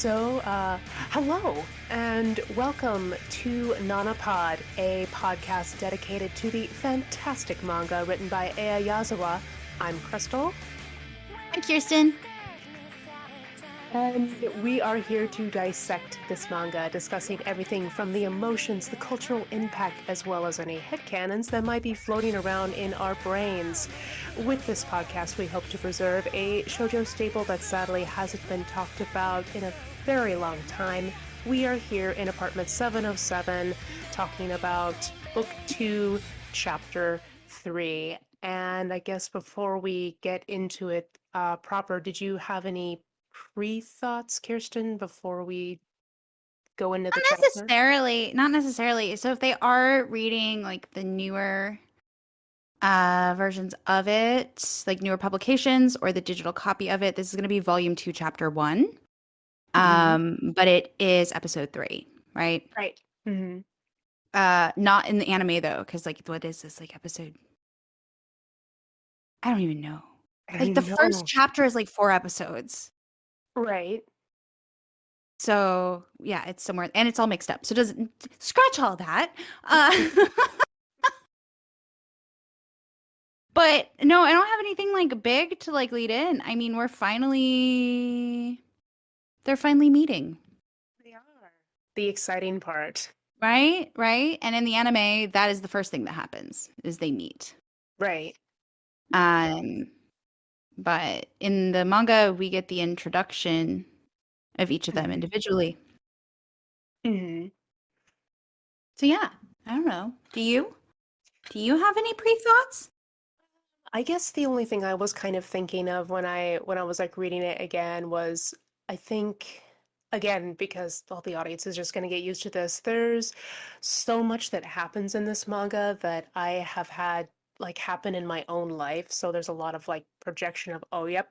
Hello and welcome to Nanapod, a podcast dedicated to the fantastic manga written by Aya Yazawa. I'm Crystal. I'm Kirsten. And we are here to dissect this manga, discussing everything from the emotions, the cultural impact, as well as any headcanons that might be floating around in our brains. With this podcast, we hope to preserve a shoujo staple that sadly hasn't been talked about in a very long time. We are here in apartment 707 talking about book 2, chapter 3. And I guess before we get into it proper, did you have any pre-thoughts, Kirsten, before we go into the chapter? Not necessarily. So if they are reading like the newer versions of it, like newer publications or the digital copy of it, this is going to be volume 2, chapter 1. But it is episode 3, right? Right. Mm-hmm. Not in the anime though, because like what is this like episode? I don't even know. Like the first chapter is like 4 episodes. Right. So yeah, it's somewhere, and it's all mixed up. So doesn't scratch all that. But no, I don't have anything like big to like lead in. I mean, they're finally meeting. They are. The exciting part. Right. And in the anime, that is the first thing that happens is they meet. Right. But in the manga, we get the introduction of each of them individually. Mm-hmm. So yeah, I don't know. Do you have any pre-thoughts? I guess the only thing I was kind of thinking of when I was like reading it again was, I think, again, because all the audience is just going to get used to this, there's so much that happens in this manga that I have had like happen in my own life. So there's a lot of like projection of, oh, yep,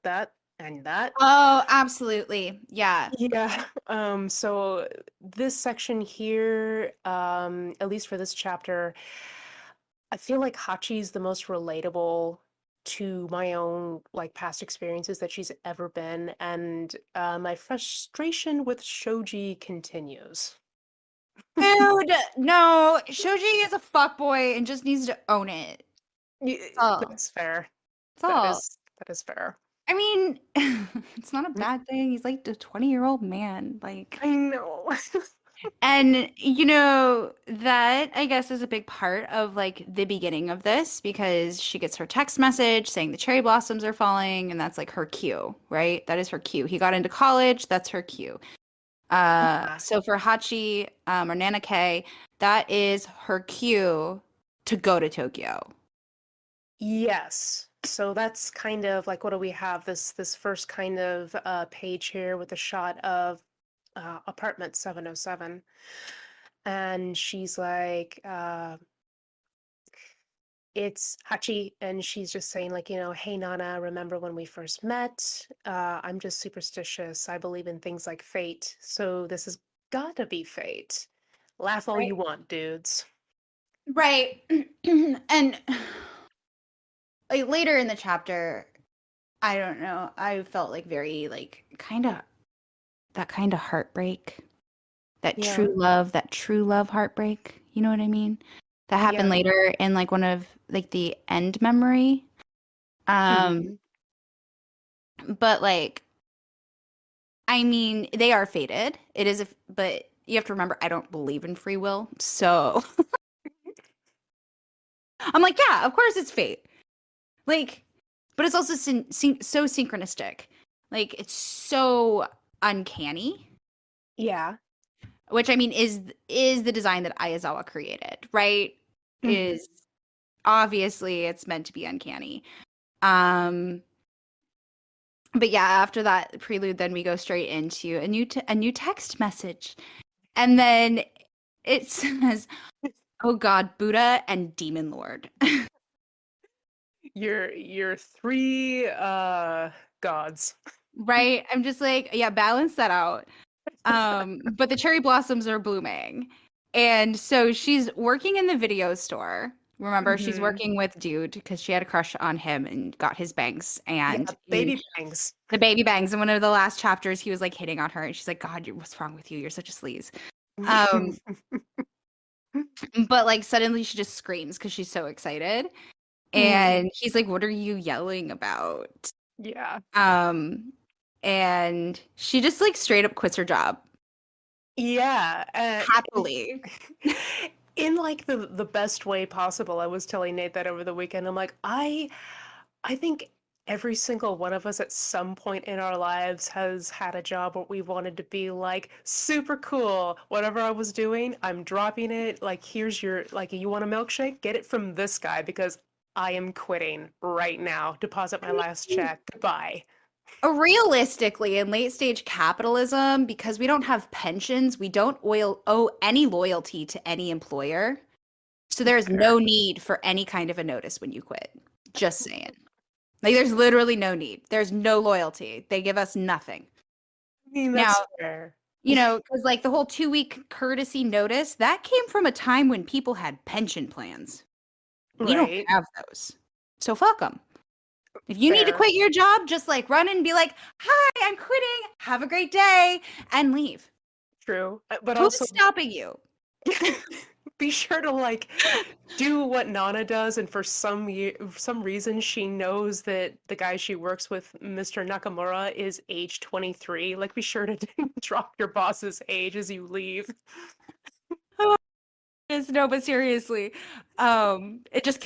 that and that. Oh, absolutely. Yeah. Yeah. So this section here, at least for this chapter, I feel like Hachi's the most relatable to my own like past experiences that she's ever been, and my frustration with Shoji continues. Dude, no. Shoji is a fuckboy and just needs to own it. That's fair. That is fair. I mean, it's not a bad thing. He's like the 20-year-old man. Like, I know. and you know, that I guess is a big part of like the beginning of this because she gets her text message saying the cherry blossoms are falling, and that's like her cue, right? That is her cue. He got into college, that's her cue. So for Hachi or Nanake, that is her cue to go to Tokyo. Yes. So that's kind of like, what do we have? This first kind of page here with a shot of apartment 707. And she's like, it's Hachi, and she's just saying like, hey Nana, remember when we first met? I'm just superstitious. I believe in things like fate. So this has gotta be fate. Laugh all you want, dudes. Right. And like later in the chapter, I don't know, I felt like very like that kind of heartbreak. That true love heartbreak. You know what I mean? That happened later in like one of like the end memory. But like, I mean, they are fated. It is, but you have to remember, I don't believe in free will. So I'm like, yeah, of course it's fate. Like, but it's also so synchronistic. Like, it's so uncanny. Yeah. Which I mean is the design that Ayazawa created, right? Is obviously it's meant to be uncanny. But yeah, after that prelude, then we go straight into a new text message, and then it says, "Oh God, Buddah and Demon Lord." Your 3 gods. Right? I'm just like, yeah, balance that out. But the cherry blossoms are blooming. And so she's working in the video store Remember, she's Hmm. working with dude because she had a crush on him and got his bangs Yeah, and baby bangs. the baby bangs. In one of the last chapters, he was like hitting on her, and she's like, "God, what's wrong with you? You're such a sleaze." Um, but like suddenly she just screams because she's so excited, Hmm. and he's like, "What are you yelling about?" Yeah. Um, and she just like straight up quits her job Yeah. happily. In like the best way possible. I was telling Nate that over the weekend. I'm like, I think every single one of us at some point in our lives has had a job where we wanted to be like super cool. Whatever I was doing, I'm dropping it. Like, here's your, like, you want a milkshake? Get it from this guy because I am quitting right now. Deposit my I last mean, check. Goodbye. realistically, in late stage capitalism, because we don't have pensions, we don't owe any loyalty to any employer. So there is Fair. no need for any kind of a notice when you quit. Just saying. Like there's literally no need. There's no loyalty. They give us nothing. I mean, Now, that's fair. because like the whole 2 week courtesy notice, that came from a time when people had pension plans. We don't Right. have those. So fuck them. If you need to Fair. quit your job, just like run and be like, "Hi, I'm quitting. Have a great day," and leave. True. But Who's also, stopping you? be sure to like do what Nana does, and for some reason she knows that the guy she works with, Mr. Nakamura, is age 23. Like, be sure to drop your boss's age as you leave. Yes, no, but seriously, it just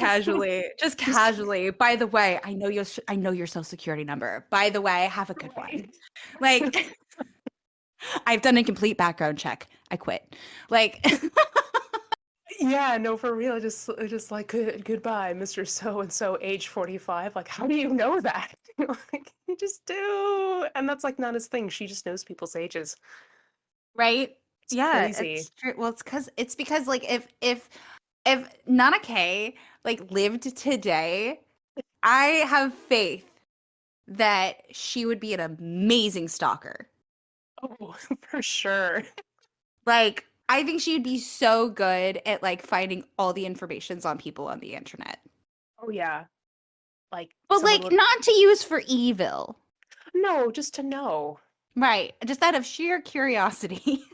Just casually. By the way, I know your social security number. By the way, have a good right. one. Like, I've done a complete background check. I quit. Like, Yeah, no, for real. Just like goodbye, Mr. So and so, age 45. Like, how do you know that? Like, you just do, and that's like not his thing. She just knows people's ages. right? It's Yeah, crazy. it's true. Well, it's because like if Nana K like lived today, I have faith that she would be an amazing stalker. Oh, for sure. Like, I think she'd be so good at like finding all the informations on people on the internet. Oh yeah, like But someone like would. not to use for evil. No, just to know. Right. Just out of sheer curiosity.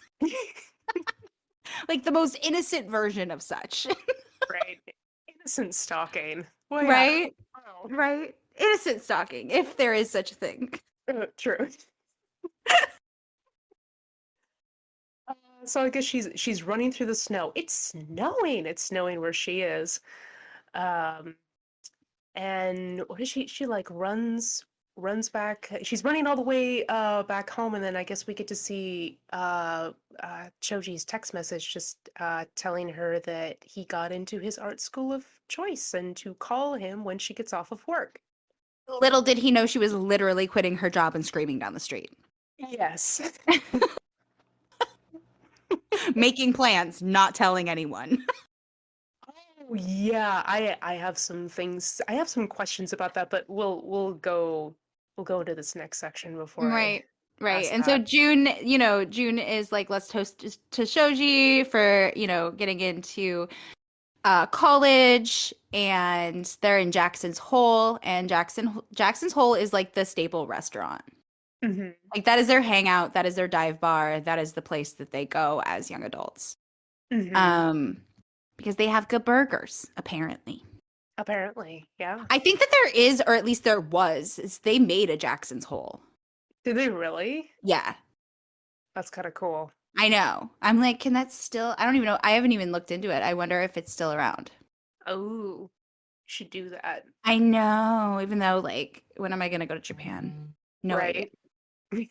Like the most innocent version of such. Right. Innocent stalking. Well, yeah. Right? Wow. Right? Innocent stalking, if there is such a thing. True. So I guess she's running through the snow. It's snowing. It's snowing where she is. Um, and what is she? She like runs back. She's running all the way back home, and then I guess we get to see Choji's text message just telling her that he got into his art school of choice and to call him when she gets off of work. Little did he know she was literally quitting her job and screaming down the street. Yes. Making plans, not telling anyone. Oh, yeah, I have some things. I have some questions about that, but we'll go into this next section before I Right. Right. ask And so that. June is like, let's toast to Shoji for, getting into college, and they're in Jackson's Hole, and Jackson's Hole is like the staple restaurant. Hmm. Like that is their hangout, that is their dive bar, that is the place that they go as young adults. Hmm. Um because they have good burgers, apparently. Apparently, yeah. I think that there is, or at least there was, is they made a Jackson's Hole. Did they really? Yeah. That's kind of cool. I know. I'm like, can that still? I don't even know. I haven't even looked into it. I wonder if it's still around. Oh, should do that. I know. Even though, like, when am I going to go to Japan? No idea. Right.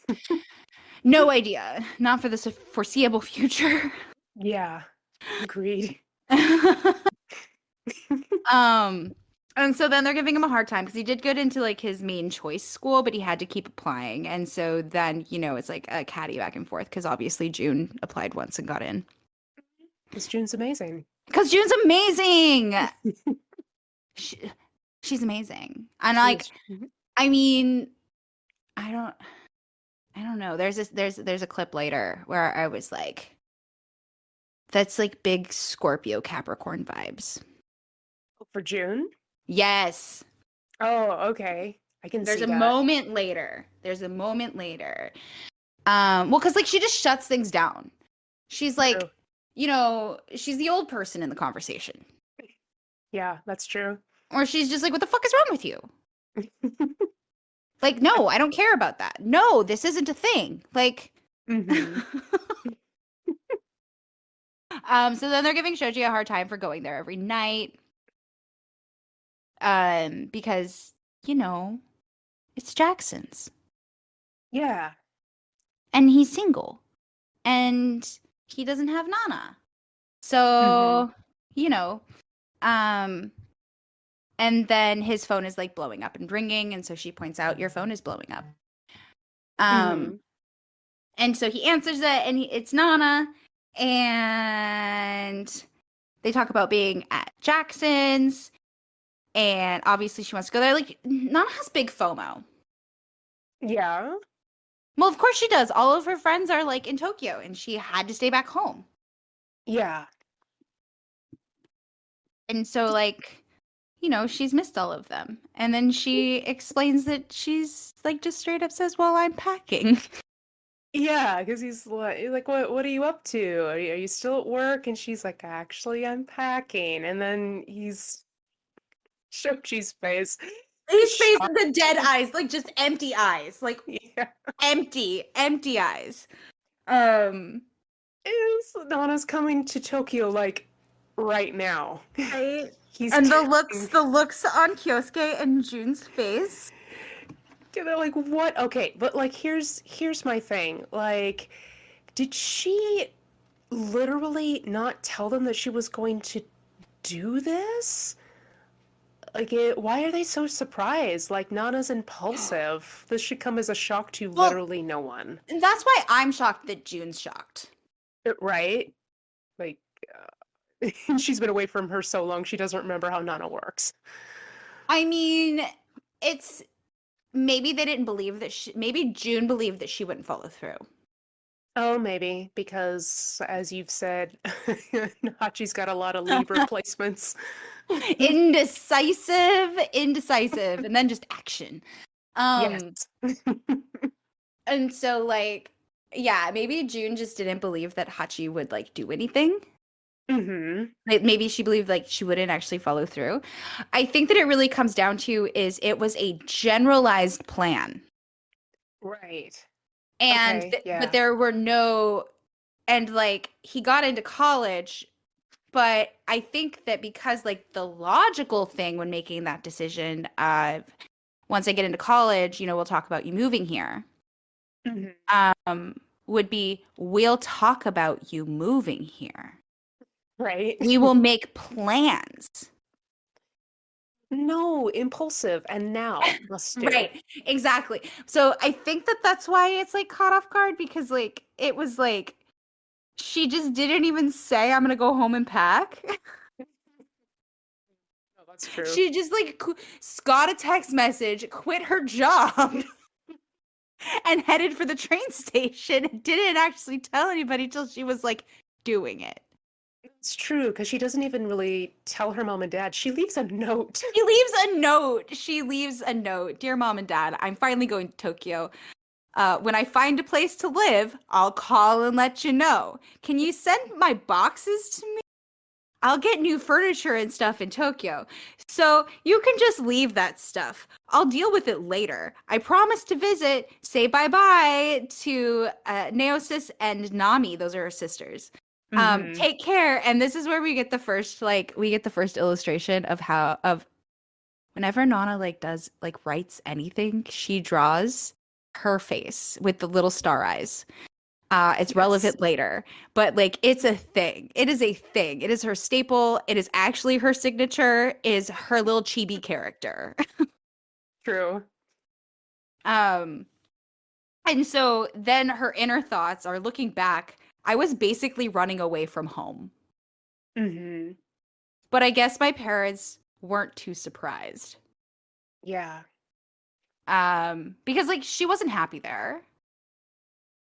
No idea. Not for the foreseeable future. Yeah, agreed. um, and so then they're giving him a hard time because he did good into like his main choice school, but he had to keep applying. And so then, it's like a catty back and forth because obviously June applied once and got in. This June's amazing. Because June's amazing. She's amazing. And She like, is. Mhm. I mean, I don't know. There's a clip later where I was like, that's like big Scorpio Capricorn vibes. For June? Yes. Oh, okay. I can There's see a that. moment later. Well, because like she just shuts things down. She's True. like, she's the old person in the conversation. Yeah, that's true. Or she's just like, what the fuck is wrong with you? Like, no, I don't care about that. No, this isn't a thing. Like, Hmm. so then they're giving Shoji a hard time for going there every night. Because, it's Jackson's. Yeah. And he's single. And he doesn't have Nana. So, you know, um, and then his phone is like blowing up and ringing. And so she points out, your phone is blowing up. Hmm. And so he answers it, and it's Nana. And they talk about being at Jackson's. And obviously she wants to go there. Like, Nana has big FOMO. Yeah. Well, of course she does. All of her friends are like in Tokyo, and she had to stay back home. Yeah. And so, like, she's missed all of them. And then she explains that she's like just straight up says, well, I'm packing. Yeah, because he's like, what are you up to? Are you still at work? And she's like, actually, I'm packing. And then he's Shochi's face. His face, Shocked. the dead eyes, like just empty eyes, like Yeah. empty eyes. Is Nana's coming to Tokyo like right now? Right? He's And the looks on Kyosuke and Jun's face. they're like, what? Okay, but like here's my thing. Like, did she literally not tell them that she was going to do this? Like, why are they so surprised? Like, Nana's impulsive. This should come as a shock to literally no one. And that's why I'm shocked that Jun's shocked. Right? Like, she's been away from her so long, she doesn't remember how Nana works. I mean, it's maybe they didn't believe that maybe Jun believed that she wouldn't follow through. Oh, maybe, because as you've said, Hachi's got a lot of leave replacements. Indecisive, and then just action. Yes. And so, like, yeah, maybe Jun just didn't believe that Hachi would, like, do anything. Mm-hmm. Like, maybe she believed, like, she wouldn't actually follow through. I think that it really comes down to is it was a generalized plan. Right. And, Okay, yeah. but there were no, and, like, he got into college, but I think that because, like, the logical thing when making that decision of, once I get into college, we'll talk about you moving here. Mm-hmm. Would be, we'll talk about you moving here. Right. We will make plans. No, impulsive, and now must do. Right, exactly. So I think that that's why it's like caught off guard, because like it was like she just didn't even say I'm gonna go home and pack. No, that's true. She just like got a text message, quit her job, and headed for the train station. And didn't actually tell anybody till she was like doing it. It's true, because she doesn't even really tell her mom and dad. She leaves a note. She leaves a note. Dear mom and dad, I'm finally going to Tokyo. When I find a place to live, I'll call and let you know. Can you send my boxes to me? I'll get new furniture and stuff in Tokyo. So you can just leave that stuff. I'll deal with it later. I promise to visit. Say bye-bye to Neosis and Nami. Those are her sisters. Take care. And this is where we get the first illustration of whenever Nana like does like writes anything, she draws her face with the little star eyes. It's relevant later, but like it's a thing. It is a thing. It is her staple. It is actually her signature. Is her little chibi character. True. And so then her inner thoughts are looking back. I was basically running away from home. Mm-hmm. But I guess my parents weren't too surprised. Yeah. Because like she wasn't happy there.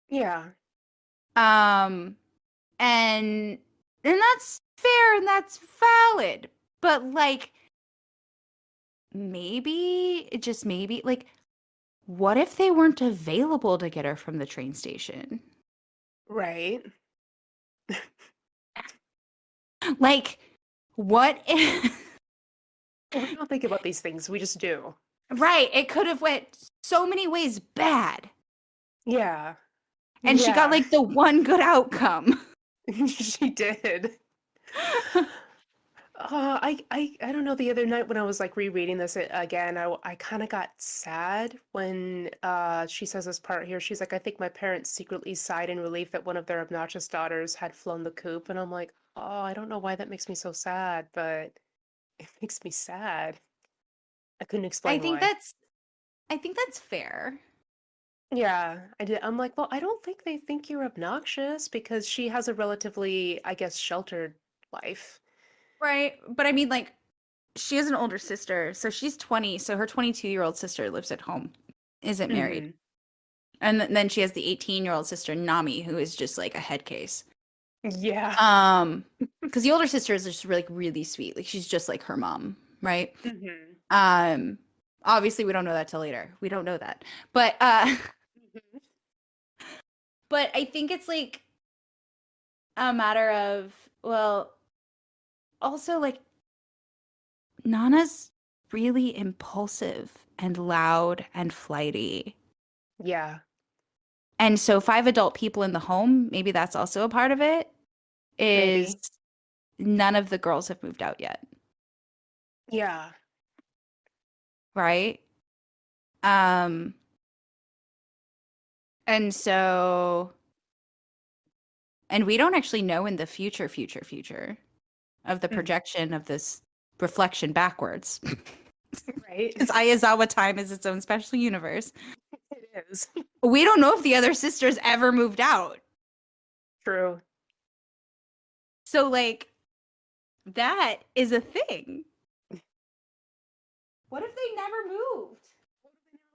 Yeah. And that's fair and that's valid. But like maybe, just maybe, like, what if they weren't available to get her from the train station? Right. Like, what if We don't think about these things. We just do. right, it could have went so many ways bad, Yeah. and she got Yeah. like the one good outcome. She did. I don't know. The other night when I was like rereading this again, I kind of got sad when she says this part here. She's like, I think my parents secretly sighed in relief that one of their obnoxious daughters had flown the coop, and I'm like, oh, I don't know why that makes me so sad, but it makes me sad. I couldn't I explain think why. that's I think that's fair. Yeah, I did. I'm like, well, I don't think they think you're obnoxious because she has a relatively, I guess, sheltered life. Right. But I mean, like, she has an older sister, so she's 20, so her 22-year-old sister lives at home, isn't married. Hmm. And then she has the 18-year-old sister, Nami, who is just like a head case. Yeah. Because the older sister is just really, really sweet. Like, she's just like her mom, right? Hmm. Um, Obviously we don't know that till later. We don't know that. But Hmm. but I think it's like a matter of, well, also like Nana's really impulsive and loud and flighty. Yeah, And so 5 adult people in the home, maybe that's also a part of it, is maybe. none of the girls have moved out yet, Yeah. right? Um and so and we don't actually know in the future of the Mhm. projection of this reflection backwards. Right. Because Ayazawa time is its own special universe. It is. We don't know if the other sisters ever moved out. True. So, like, that is a thing. What if they never moved?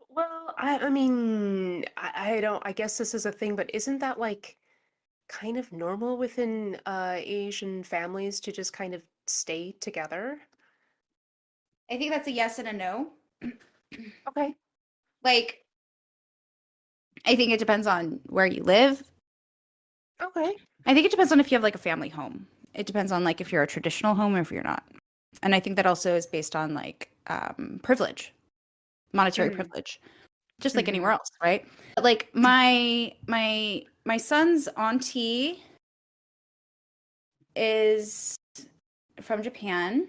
Well, I mean, I don't, I guess this is a thing, but isn't that like kind of normal within Asian families to just kind of stay together? I think that's a yes and a no. Okay. Like, I think it depends on where you live. Okay. I think it depends on if you have like a family home. It depends on like if you're a traditional home or if you're not. And I think that also is based on like privilege, monetary Mm. privilege, just like Hmm. anywhere else, right? Like my son's auntie is from Japan.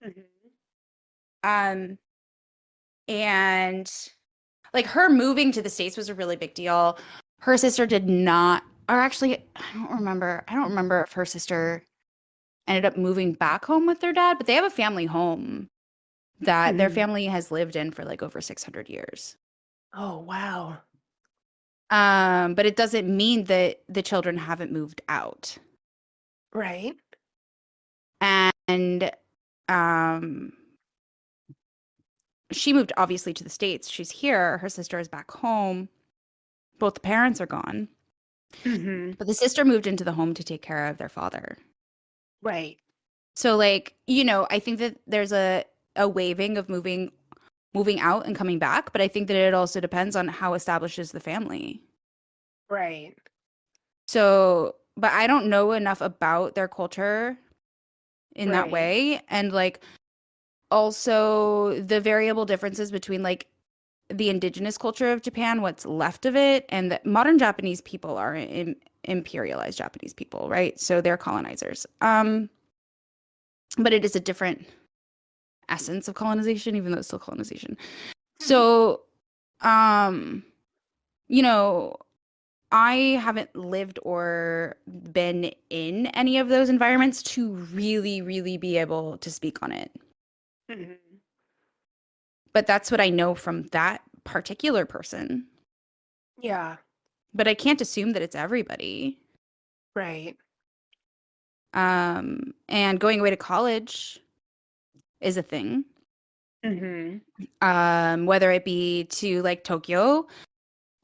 Hmm. Um and like her moving to the States was a really big deal. Her sister did not, or actually I don't remember if her sister ended up moving back home with their dad, but they have a family home that their Hmm. family has lived in for like over 600 years. Oh, wow. But it doesn't mean that the children haven't moved out. Right. And um, she moved obviously to the States. She's here. Her sister is back home. Both the parents are gone. Hmm. But the sister moved into the home to take care of their father. Right. So like, I think that there's a waving of moving out and coming back, but I think that it also depends on how established is the family. Right. So, but I don't know enough about their culture in that Right. way. And like also the variable differences between like the indigenous culture of Japan, what's left of it, and the modern Japanese people are imperialized Japanese people, right? So they're colonizers. But it is a different essence of colonization, even though it's still colonization. So, um, you know, I haven't lived or been in any of those environments to really, really be able to speak on it. Hmm. But that's what I know from that particular person. Yeah. But I can't assume that it's everybody. Right. And going away to college is a thing. Hmm. Whether it be to like Tokyo,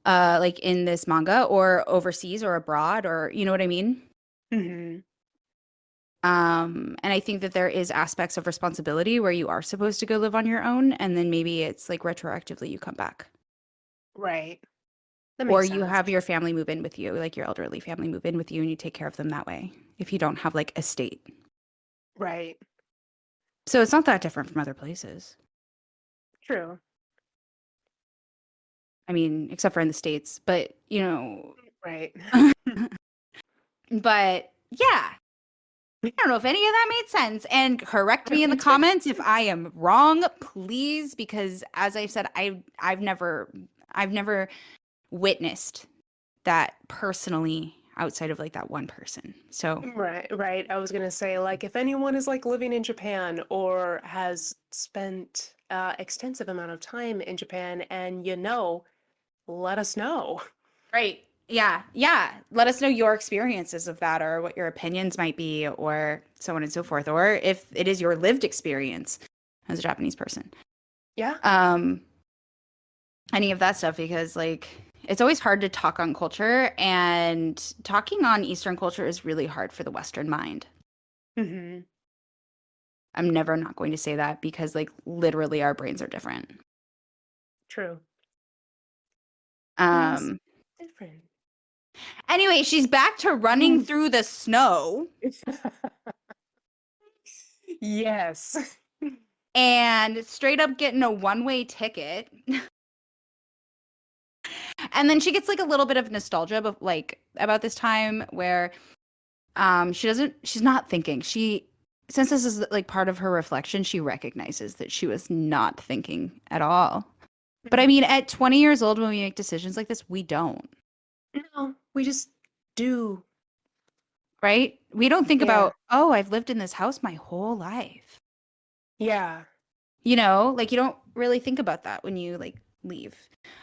like in this manga, or overseas or abroad, or you know what I mean? Hmm. And I think that there is aspects of responsibility where you are supposed to go live on your own, and then maybe it's like retroactively you come back. Right. That Or makes you sense. have your family move in with you, like your elderly family move in with you and you take care of them that way if you don't have like a state. Right. So it's not that different from other places. True. I mean, except for in the States, but you know, Right. but yeah, I don't know if any of that made sense. And correct me in the It did. comments if I am wrong, please, because as I said, I've never witnessed that personally outside of like that one person. So Right, right. I was gonna say, like, if anyone is like living in Japan or has spent extensive amount of time in Japan and let us know. right. Yeah. Yeah. Let us know your experiences of that or what your opinions might be or so on and so forth. Or if it is your lived experience as a Japanese person. Yeah. Um, any of that stuff because like it's always hard to talk on culture and talking on Eastern culture is really hard for the Western mind. Hmm. I'm never not going to say that because like literally our brains are different. True. Yes. Um Different. anyway, she's back to running through the snow Yes. and straight up getting a one-way ticket. And then she gets like a little bit of nostalgia like about this time where she's not thinking. Since this is like part of her reflection, she recognizes that she was not thinking at all. But I mean, at 20 years old when we make decisions like this, we don't, No, we just do. right? We don't think Yeah. about, oh, I've lived in this house my whole life. Yeah. You know, like you don't really think about that when you like leave.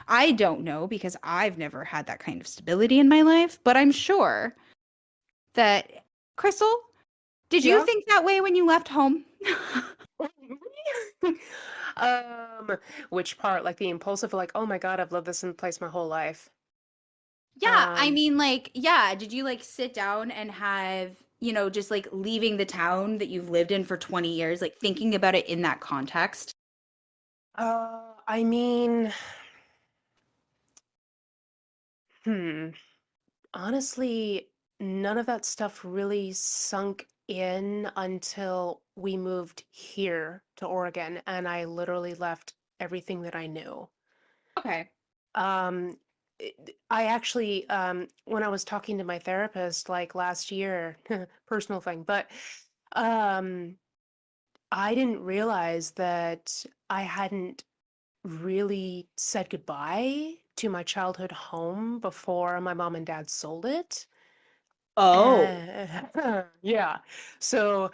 I don't know because I've never had that kind of stability in my life, but I'm sure that Crystal, did you Yeah. think that way when you left home? Um, which part? Like the impulsive, like, oh my God, I've lived this in place my whole life. Yeah, I Um, mean, like, yeah, did you like sit down and have, just like leaving the town that you've lived in for 20 years, like thinking about it in that context? I mean, hmm. Honestly, none of that stuff really sunk in until we moved here to Oregon, and I literally left everything that I knew. Okay. Um, I actually, when I was talking to my therapist like last year, personal thing, but um, I didn't realize that I hadn't really said goodbye to my childhood home before my mom and dad sold it. Oh. Yeah. So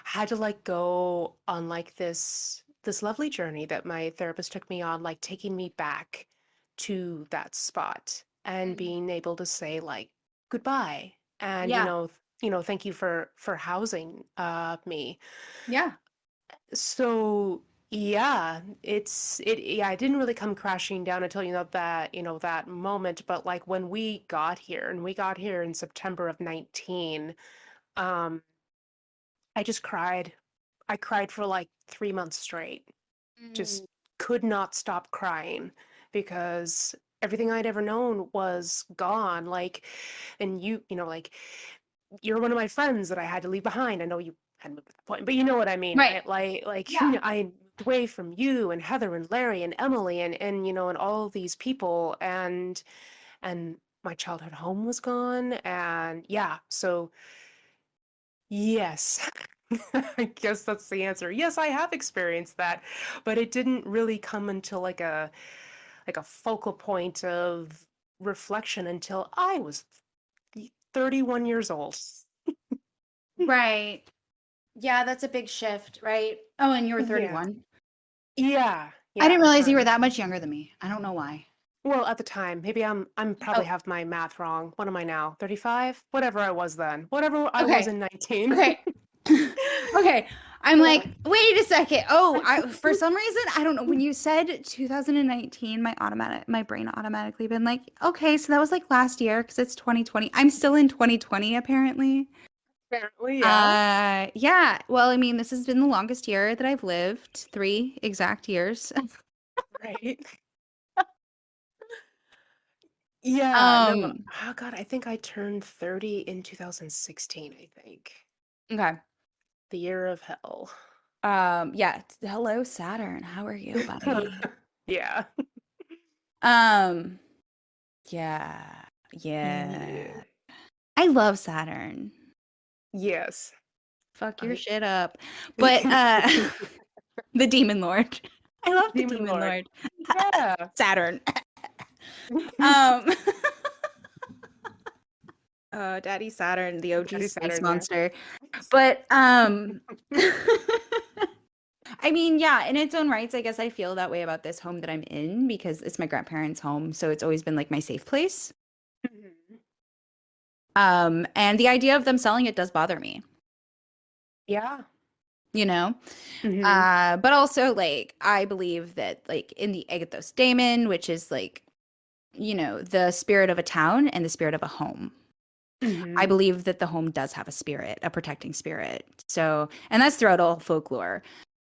had to like go on like this lovely journey that my therapist took me on, like taking me back to that spot and Mhm. being able to say like goodbye and Yeah. thank you for housing me. Yeah. So yeah, it didn't really come crashing down until that moment, but like when we got here and we got here in September of 19, um I just cried. I cried for like 3 months straight. Mm. Just could not stop crying because everything I'd ever known was gone. Like, and like you're one of my friends that I had to leave behind. I know you hadn't moved at that point, but you know what I mean, Right. right? Like Yeah. I moved away from you and Heather and Larry and Emily and and all these people and my childhood home was gone and yeah, so yes. I guess that's the answer. Yes, I have experienced that, but it didn't really come until like a focal point of reflection until I was 31 years old. Right. Yeah, that's a big shift, right? Oh, and you were Yeah. 31. Yeah. I Yeah, didn't at the realize you were time. that much younger than me. I don't know why. Well, at the time, maybe I'm probably Oh, have my math wrong. What am I now? 35? Whatever I was then. Whatever I was okay. in 19. Okay. Okay. I'm like, wait a second. Oh, for some reason, I don't know. When you said 2019, my brain automatically been like, okay, so that was like last year because it's 2020. I'm still in 2020 apparently. Apparently, yeah. Yeah. Well, I mean, this has been the longest year that I've lived, 3 exact years. Right. Yeah, no. Um, Oh God, I think I turned 30 in 2016, I think. okay. The year of hell. Yeah. Hello, Saturn. How are you, buddy? Yeah. Um, yeah. Yeah. Yeah. I love Saturn. Yes. Fuck your I shit up. But the Demon Lord. I love the Demon Demon Lord. Lord. Yeah. Saturn. Um Daddy Saturn, the OG Daddy space Saturn, yeah. monster. But I mean, yeah, in its own rights, I guess I feel that way about this home that I'm in because it's my grandparents' home, so it's always been like my safe place. Mhm. And the idea of them selling it does bother me, Yeah. you know? Hmm. But also like I believe that like in the Agathos Daemon, which is like, the spirit of a town and the spirit of a home. I Hmm. believe that the home does have a spirit, a protecting spirit. So, and that's throughout all folklore.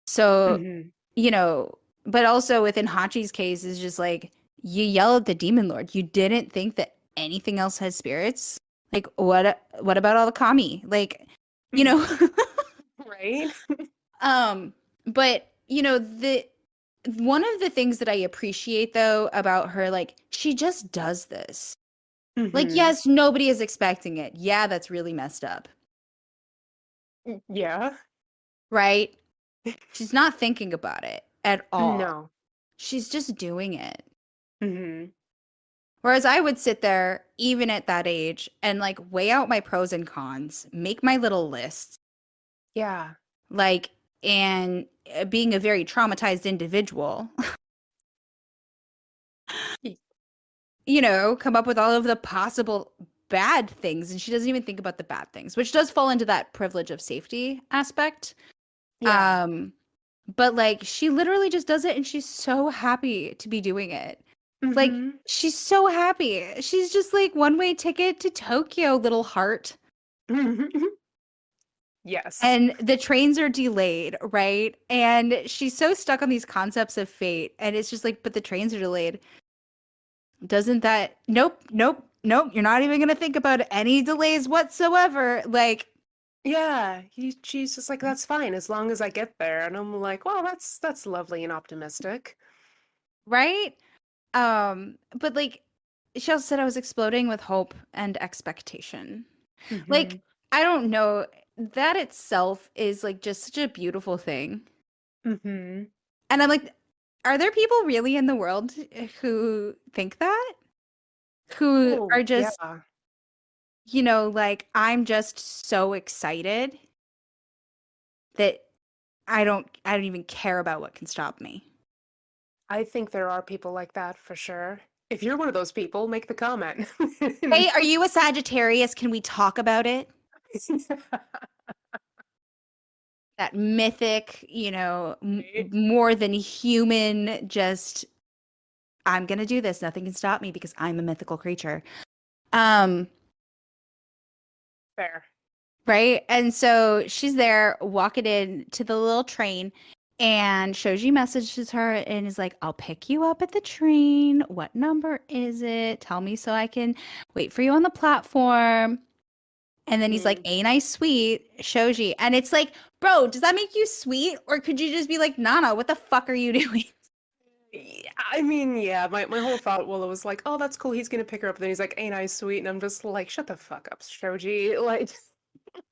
So, Hmm. you know, but also within Hachi's case is just like you yell at the demon lord. You didn't think that anything else has spirits? Like what about all the kami? Like, you Hmm. know, Right? um but the one of the things that I appreciate though about her, like she just does this. Like, Hmm. yes, nobody is expecting it. Yeah, that's really messed up, Yeah. right? She's not thinking about it at all. No. She's just doing it. Hmm. Whereas I would sit there, even at that age, and like weigh out my pros and cons, make my little list, Yeah. like, and being a very traumatized individual, Y- come up with all of the possible bad things. And she doesn't even think about the bad things, which does fall into that privilege of safety aspect. Yeah. Um, but like she literally just does it and she's so happy to be doing it. Like Hmm. she's so happy. She's just like one-way ticket to Tokyo, little heart. Yes. And the trains are delayed, right? And she's so stuck on these concepts of fate. And it's just like, but the trains are delayed. Doesn't that, nope, nope, nope. You're not even going to think about any delays whatsoever. Like, Yeah. She's just like, that's fine as long as I get there. And I'm like, well, that's lovely and optimistic. right? But like, she also said I was exploding with hope and expectation. Hmm. Like, I don't know. That itself is like just such a beautiful thing. Hmm. And I'm like, are there people really in the world who think that? Who Oh, are just, yeah. like, I'm just so excited that I don't even care about what can stop me. I think there are people like that for sure. If you're one of those people, make the comment. Hey, are you a Sagittarius? Can we talk about it? That mythic, Right? more than human, just I'm gonna do this. Nothing can stop me because I'm a mythical creature. Um, Fair. right? And so she's there walking in to the little train, and Shoji messages her and is like, I'll pick you up at the train. What number is it? Tell me so I can wait for you on the platform. And then he's like, Mhm. ain't I sweet, Shoji? And it's like, bro, does that make you sweet? Or could you just be like, Nana, what the fuck are you doing? Yeah, I mean, yeah, my whole thought, well, it was like, oh, that's cool, he's gonna pick her up. And then he's like, ain't I sweet? And I'm just like, shut the fuck up, Shoji. Like,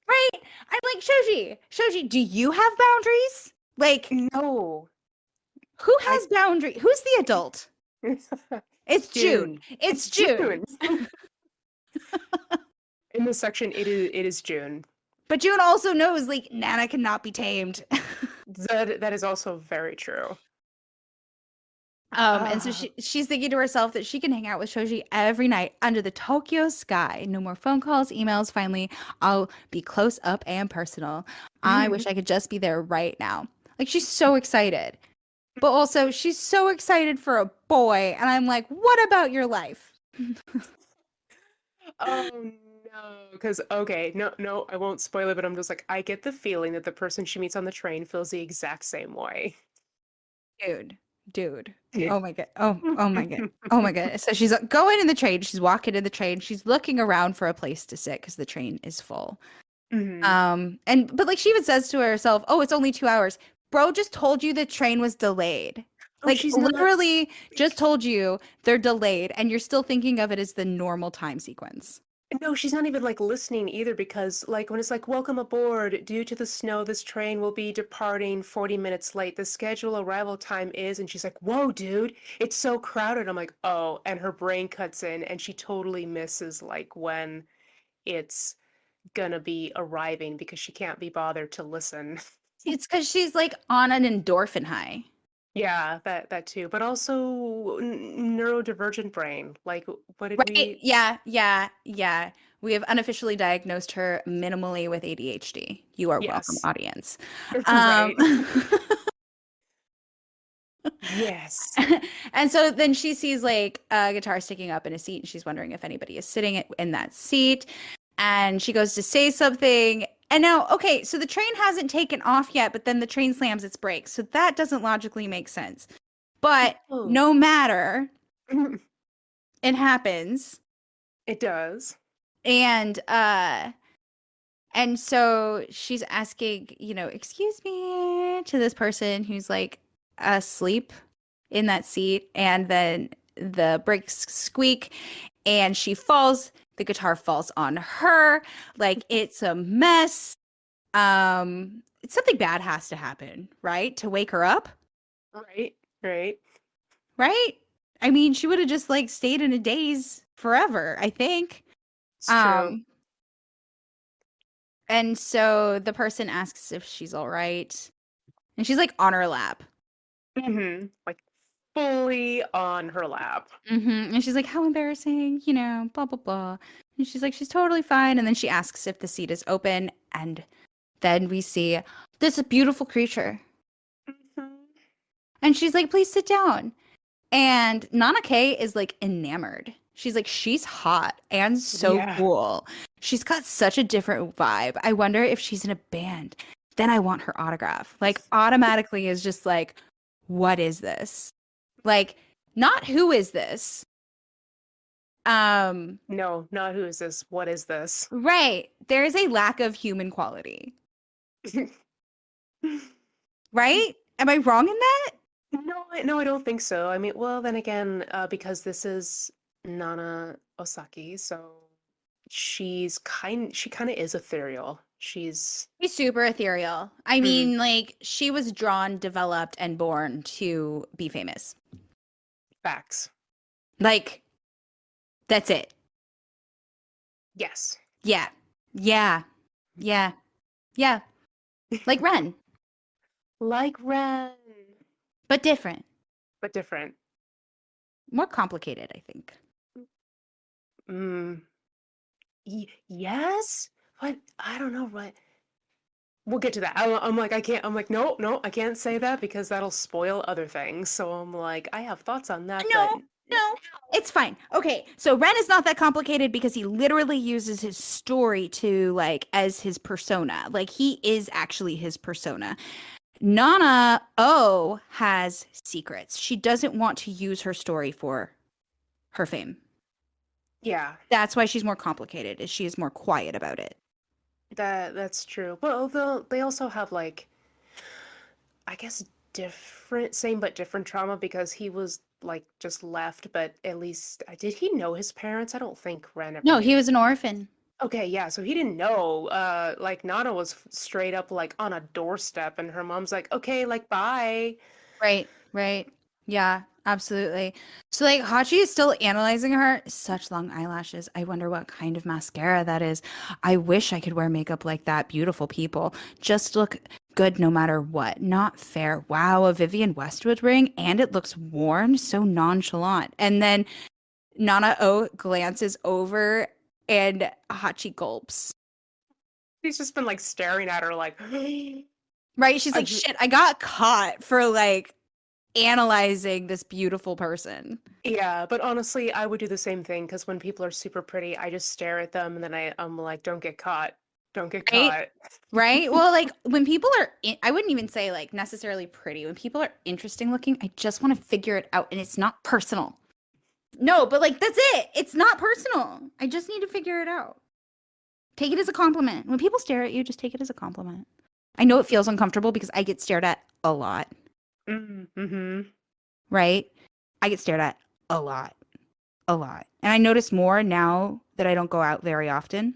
Right? I'm like, Shoji, do you have boundaries? Like, no. who I has boundary? Who's the adult? It's June. June. It's It's June. June. In this section, it is June. But June also knows like Nana cannot be tamed. That is also very true. And so Uh, she's thinking to herself that she can hang out with Shoji every night under the Tokyo sky. No more phone calls, emails. Finally, I'll be close up and personal. I wish I could just be there right now. Like she's so excited. But also she's so excited for a boy. And I'm like, what about your life? oh No, because okay, no, I won't spoil it, but I'm just like, I get the feeling that the person she meets on the train feels the exact same way. Dude. Oh my god. Oh my god. Oh my god. So she's going in the train. She's walking in the train. She's looking around for a place to sit because the train is full. Hmm. And but like she even says to herself, "Oh, it's only 2 hours." Bro just told you the train was delayed. Oh, Like she's not. literally just told you they're delayed, and you're still thinking of it as the normal time sequence. No, she's not even like listening either because like when it's like welcome aboard, due to the snow, this train will be departing 40 minutes late. The scheduled arrival time is, and she's like, "Whoa, dude, it's so crowded." I'm like, "Oh," and her brain cuts in and she totally misses like when it's gonna be arriving because she can't be bothered to listen. It's because she's like on an endorphin high. Yeah, that too, but also neurodivergent brain. Like, what did Right. we? Yeah. We have unofficially diagnosed her minimally with ADHD. You are welcome, Yes, audience. Um, right. Yes. and so then she sees like a guitar sticking up in a seat, and she's wondering if anybody is sitting in that seat. And she goes to say something. And now, okay, so the train hasn't taken off yet, but then the train slams its brakes. So that doesn't logically make sense. But Oh, no matter, it happens. it does. And and so she's asking, excuse me, to this person who's like asleep in that seat. And then the brakes squeak and she falls. The guitar falls on her. Like it's a mess. Something bad has to happen, right? To wake her up, Right, right. right? I mean, she would have just like stayed in a daze forever, I think. It's true. Um, and so the person asks if she's all right. And she's like on her lap. Like fully on her lap. And she's like, how embarrassing, blah, blah, blah. And she's like, she's totally fine. And then she asks if the seat is open. And then we see this beautiful creature. Mhm. And she's like, please sit down. And Nana K is like enamored. She's like, she's hot and so Yeah. cool. She's got such a different vibe. I wonder if she's in a band. Then I want her autograph. Like, automatically is just like, what is this? Like, not who is this? No, not who is this? What is this? Right. There is a lack of human quality. Right? Am I wrong in that? No, no, I don't think so. I mean, well, then again, because this is Nana Osaki, so she kind of is ethereal. She's She's super ethereal. I mm, mean, like, she was drawn, developed, and born to be famous. facts. Like, that's it. Yes. Yeah. Yeah. Yeah. Yeah. Like Ren, Like Ren, but different. but different. More complicated, I think. Mm, yes, but I don't know what. We'll get to that. I'm like, I can't. I'm like, no, no, I can't say that because that'll spoil other things. So I'm like, I have thoughts on that, but No, no. It's fine. Okay, so Ren is not that complicated because he literally uses his story to like as his persona. Like he is actually his persona. Nana O has secrets. She doesn't want to use her story for her fame. yeah, That's why she's more complicated, is she is more quiet about it. that's true. But although they also have like, I guess different, same but different trauma because he was like just left. But at least, did he know his parents? I don't think Ren ever No, he knew. was an orphan. Okay, yeah, so he didn't know. Like Nana was straight up like on a doorstep, and her mom's like, "Okay, like bye." Right. Yeah, absolutely. So like Hachi is still analyzing her. Such long eyelashes. I wonder what kind of mascara that is. I wish I could wear makeup like that. Beautiful people. Just look good no matter what. Not fair. Wow, a Vivienne Westwood ring and it looks worn, so nonchalant. And then Nana O glances over and Hachi gulps. He's just been like staring at her like, Right? She's I like, just, shit, I got caught for like analyzing this beautiful person. Yeah, but honestly, I would do the same thing because when people are super pretty, I just stare at them and then I'm like, don't get caught. Don't get Right? caught. Right? Well, like when people are I wouldn't even say like necessarily pretty. When people are interesting looking, I just want to figure it out and it's not personal. No, but like that's it. It's not personal. I just need to figure it out. Take it as a compliment. When people stare at you, just take it as a compliment. I know it feels uncomfortable because I get stared at a lot. Mm-hmm. Right? I get stared at a lot. A lot. And I notice more now that I don't go out very often.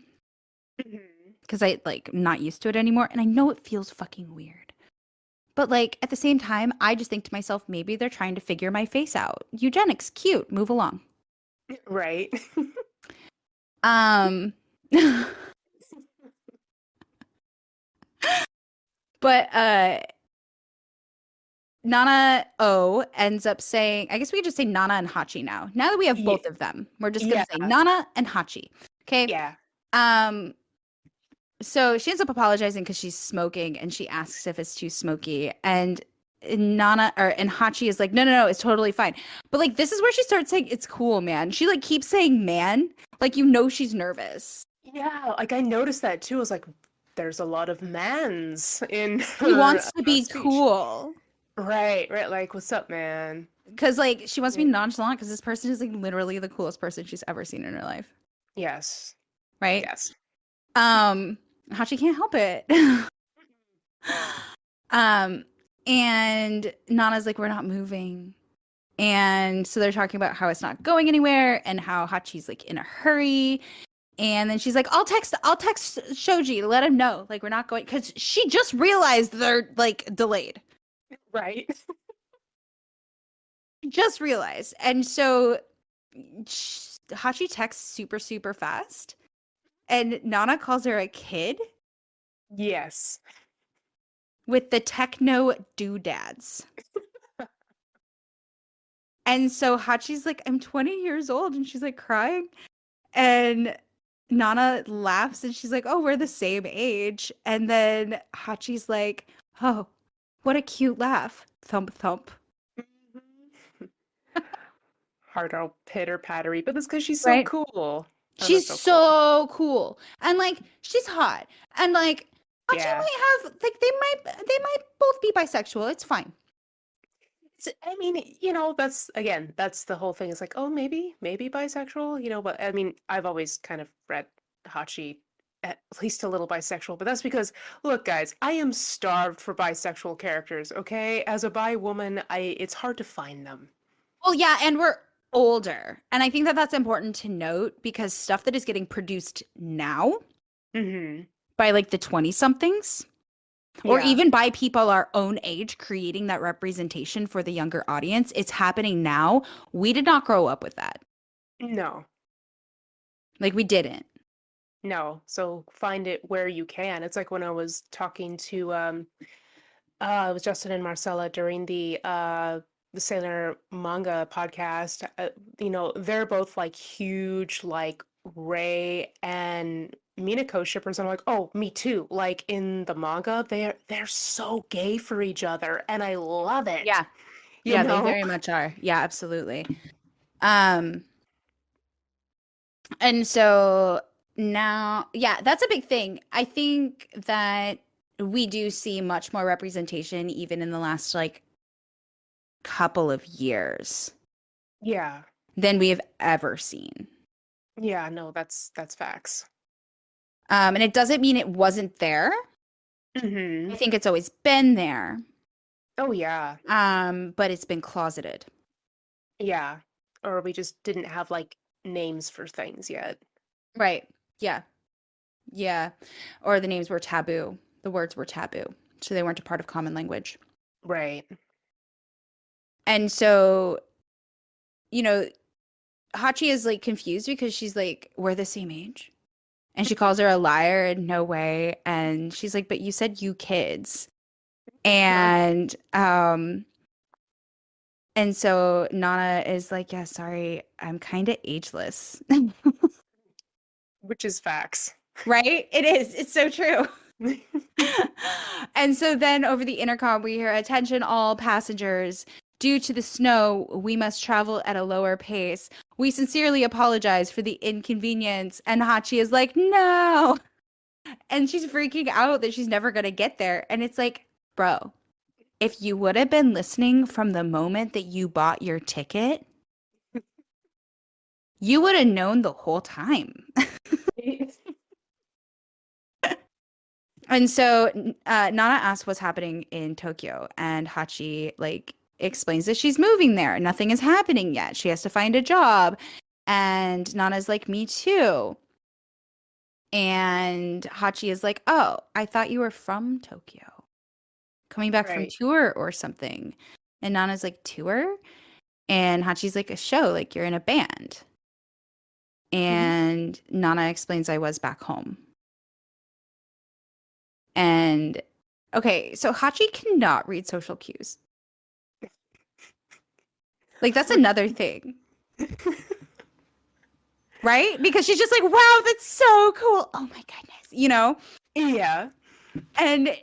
Because I like not used to it anymore. And I know it feels fucking weird. But like at the same time, I just think to myself, maybe they're trying to figure my face out. Eugenics, cute, move along. Right. But Nana O ends up saying, I guess we could just say Nana and Hachi now. Now that we have both of them, we're just gonna say Nana and Hachi. Okay. Yeah. So she ends up apologizing because she's smoking and she asks if it's too smoky. And Nana and Hachi is like, no, it's totally fine. But like this is where she starts saying it's cool, man. She like keeps saying man, like she's nervous. Yeah, like I noticed that too. I was like, there's a lot of mans in He wants to her be speech. cool. Right. Like, what's up, man? Because like she wants to be nonchalant because this person is like literally the coolest person she's ever seen in her life. Yes. Right? Yes. Hachi can't help it. And Nana's like, we're not moving. And so they're talking about how it's not going anywhere and how Hachi's like in a hurry. And then she's like, I'll text Shoji to let him know. Like, we're not going, because she just realized they're like delayed. Right. Just realized. And so Hachi texts super, super fast. And Nana calls her a kid. Yes. With the techno doodads. And so Hachi's like, I'm 20 years old. And she's like crying. And Nana laughs and she's like, oh, we're the same age. And then Hachi's like, oh, what a cute laugh. Thump, thump. Heart all pitter pattery, but that's because she's so cool. She's so cool. And like, she's hot. And like, Hachi might have, like, they might both be bisexual. It's fine. I mean, that's the whole thing. It's like, oh, maybe bisexual, but I mean, I've always kind of read Hachi at least a little bisexual, but that's because, look, guys, I am starved for bisexual characters, okay? As a bi woman, it's hard to find them. Well, yeah, and we're older. And I think that that's important to note because stuff that is getting produced now by like the 20-somethings or even by people our own age creating that representation for the younger audience, it's happening now. We did not grow up with that. No. Like we didn't. No. So find it where you can. It's like when I was talking to it was Justin and Marcella during the Sailor Manga podcast. They're both like huge like Rei and Minako shippers. And I'm like, oh, me too. Like in the manga, they're so gay for each other, and I love it. Yeah, you know? They very much are. Yeah, absolutely. And so now, yeah, that's a big thing. I think that we do see much more representation even in the last like couple of years. Yeah. Than we have ever seen. Yeah, no, that's facts. And it doesn't mean it wasn't there. I think it's always been there. Oh yeah. But it's been closeted. Yeah. Or we just didn't have like names for things yet. Right. Yeah. Yeah. Or the names were taboo. The words were taboo. So they weren't a part of common language. Right. And so, Hachi is like confused because she's like, we're the same age. And she calls her a liar and no way. And she's like, but you said you kids. And so Nana is like, yeah, sorry, I'm kind of ageless. Which is facts. Right? It is. It's so true. And so then over the intercom, we hear, attention all passengers. Due to the snow, we must travel at a lower pace. We sincerely apologize for the inconvenience. And Hachi is like, no. And she's freaking out that she's never going to get there. And it's like, bro, if you would have been listening from the moment that you bought your ticket, you would have known the whole time. And so Nana asks what's happening in Tokyo, and Hachi like explains that she's moving there. Nothing is happening yet. She has to find a job. And Nana's like, me too. And Hachi is like, oh, I thought you were from Tokyo, coming back from tour or something. And Nana's like, tour? And Hachi's like, a show, like you're in a band. And Nana explains, I was back home. And okay, so Hachi cannot read social cues. Like, that's another thing. Right? Because she's just like, wow, that's so cool. Oh my goodness. You know? Yeah. And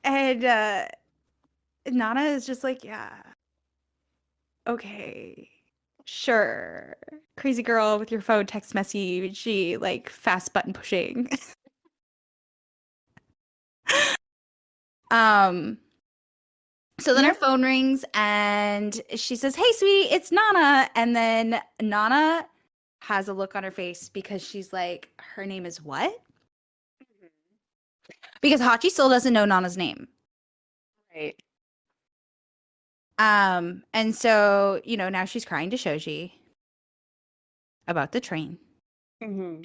Nana is just like, yeah. Okay. Sure. Crazy girl with your phone text message, like fast button pushing. So then her phone rings and she says, hey, sweetie, it's Nana. And then Nana has a look on her face because she's like, her name is what? Because Hachi still doesn't know Nana's name. Right. And so, you know, now she's crying to Shoji about the train. And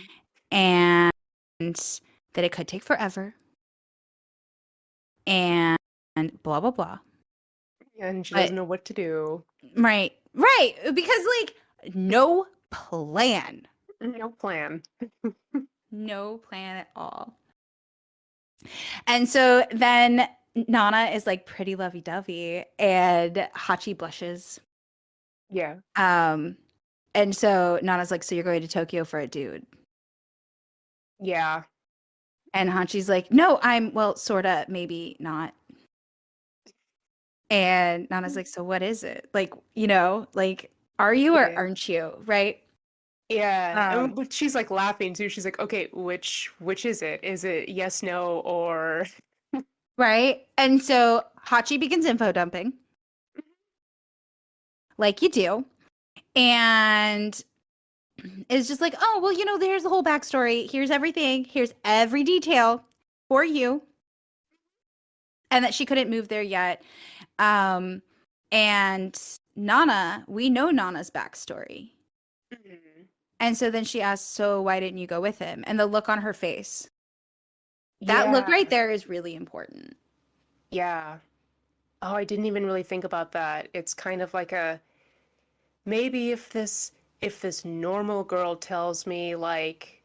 that it could take forever. And blah, blah, blah. And she doesn't know what to do. Right. Right. Because, like, no plan. No plan. No plan at all. And so then Nana is like pretty lovey-dovey and Hachi blushes. Yeah. And so Nana's like, so you're going to Tokyo for a dude? Yeah. And Hachi's like, no, well, sorta, maybe not. And Nana's like, so what is it? Like, you know, like, are you or aren't you? Right? Yeah. But she's like laughing too. She's like, okay, which is it? Is it yes, no, or right? And so Hachi begins info dumping. Like you do. And is just like, oh, well, you know, there's the whole backstory. Here's everything. Here's every detail for you. And that she couldn't move there yet. And Nana, we know Nana's backstory. And so then she asks, so why didn't you go with him? And the look on her face. That look right there is really important. Yeah. Oh, I didn't even really think about that. It's kind of like maybe if this normal girl tells me like,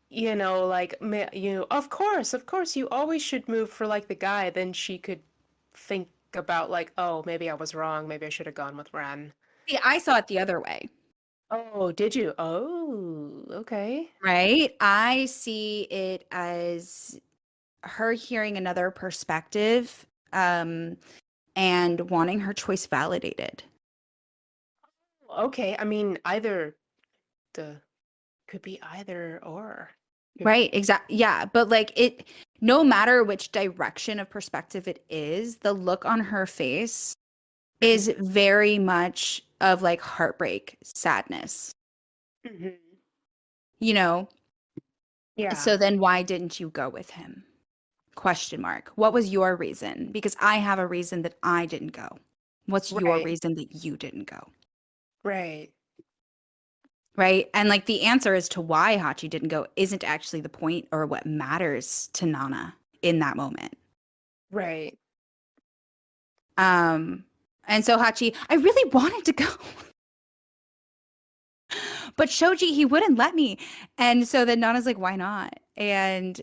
you know, like, you know, of course, you always should move for like the guy, then she could think about like, oh, maybe I was wrong. Maybe I should have gone with Ren. See, I saw it the other way. Oh, did you? Oh, okay. Right? I see it as her hearing another perspective and wanting her choice validated. Okay. I mean, could be either or. Right, exactly. Yeah, but like no matter which direction of perspective it is, the look on her face is very much of like heartbreak, sadness. You know? Yeah. So then why didn't you go with him? Question mark. What was your reason? Because I have a reason that I didn't go. What's your reason that you didn't go? Right. Right? And like the answer as to why Hachi didn't go isn't actually the point or what matters to Nana in that moment. Right. And so Hachi, I really wanted to go. But Shoji, he wouldn't let me. And so then Nana's like, why not? And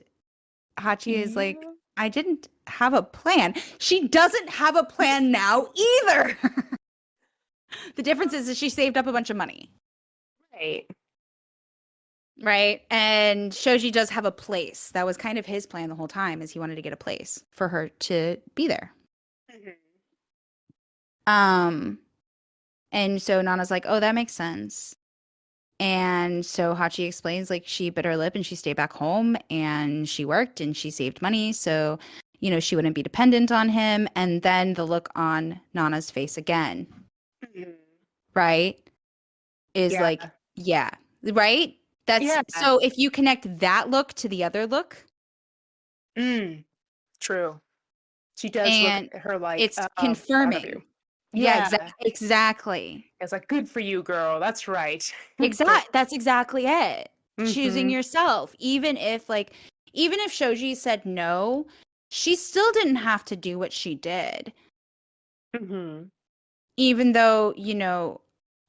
Hachi is like, I didn't have a plan. She doesn't have a plan now either. The difference is that she saved up a bunch of money. Right. Right. And Shoji does have a place. That was kind of his plan the whole time, is he wanted to get a place for her to be there. Um, and so Nana's like, oh, that makes sense. And so Hachi explains like she bit her lip and she stayed back home and she worked and she saved money. So, she wouldn't be dependent on him. And then the look on Nana's face again, Mhm. right? Is Yeah. like, yeah, right? That's Yeah. so if you connect that look to the other look, Mm. True. She does look and at her like, it's proud of you. confirming. Yeah, Yeah. exactly. It's like, good for you, girl. That's right. Go. That's exactly it. Choosing Mm-hmm. yourself. Even if Shoji said no, she still didn't have to do what she did. Mm-hmm. Even though,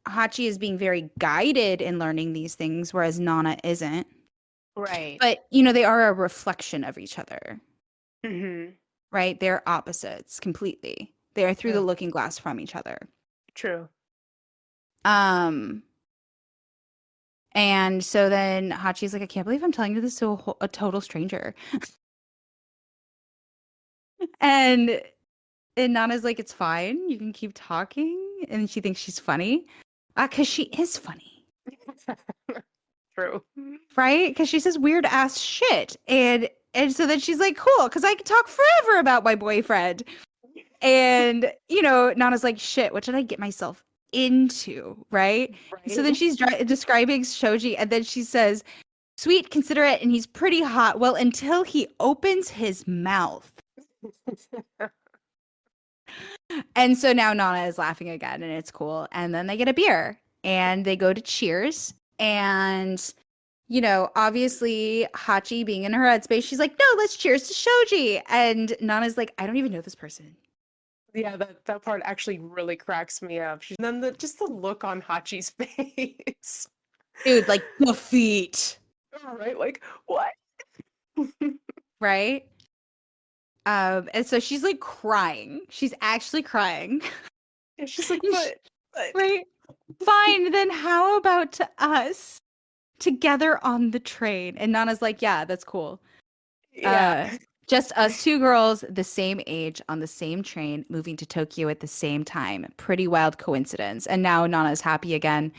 Hachi is being very guided in learning these things, whereas Nana isn't. Right. But, they are a reflection of each other, Mm-hmm. right? They're opposites completely. They are through the True. looking glass from each other. True. Um, and so then Hachi's like, I can't believe I'm telling you this to a total stranger. And Nana's like, it's fine. You can keep talking. And she thinks she's funny. Because she is funny. True. Right? Because she says weird ass shit. And so then she's like, cool, because I can talk forever about my boyfriend. And, Nana's like, shit, what did I get myself into? Right? So then Right. she's describing Shoji. And then she says, sweet, considerate, and he's pretty hot. Well, until he opens his mouth. And so now Nana is laughing again and it's cool. And then they get a beer and they go to Cheers. And, obviously Hachi being in her headspace, she's like, no, let's cheers to Shoji. And Nana's like, I don't even know this person. Yeah, that part actually really cracks me up. And then just the look on Hachi's face. Dude, like defeat. Right? Like, what? Right? And so she's like crying. She's actually crying. And she's like, but Right? Fine, then how about to us together on the train? And Nana's like, yeah, that's cool. yeah. Just us two girls, the same age, on the same train, moving to Tokyo at the same time. Pretty wild coincidence. And now Nana's happy again.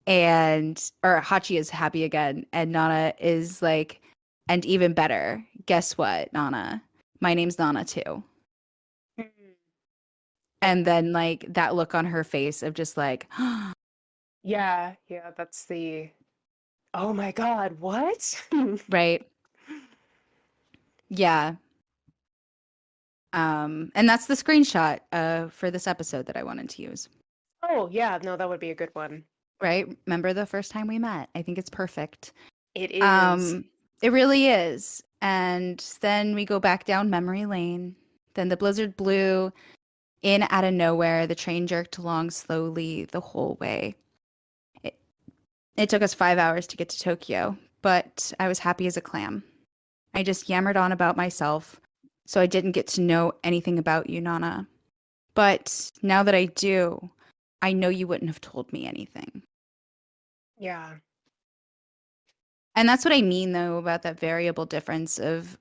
Or Hachi is happy again. And Nana is like, and even better, guess what, Nana? My name's Nana too. Mm. And then like that look on her face of just like, Yeah, that's the, oh my God, what? right. Yeah. And that's the screenshot for this episode that I wanted to use. Oh, yeah, no, that would be a good one. Right? Remember the first time we met? I think it's perfect. It is. It really is. And then we go back down memory lane. Then the blizzard blew in out of nowhere. The train jerked along slowly the whole way. It took us 5 hours to get to Tokyo, but I was happy as a clam. I just yammered on about myself, so I didn't get to know anything about you, Nana. But now that I do, I know you wouldn't have told me anything. Yeah. And that's what I mean, though, about that variable difference of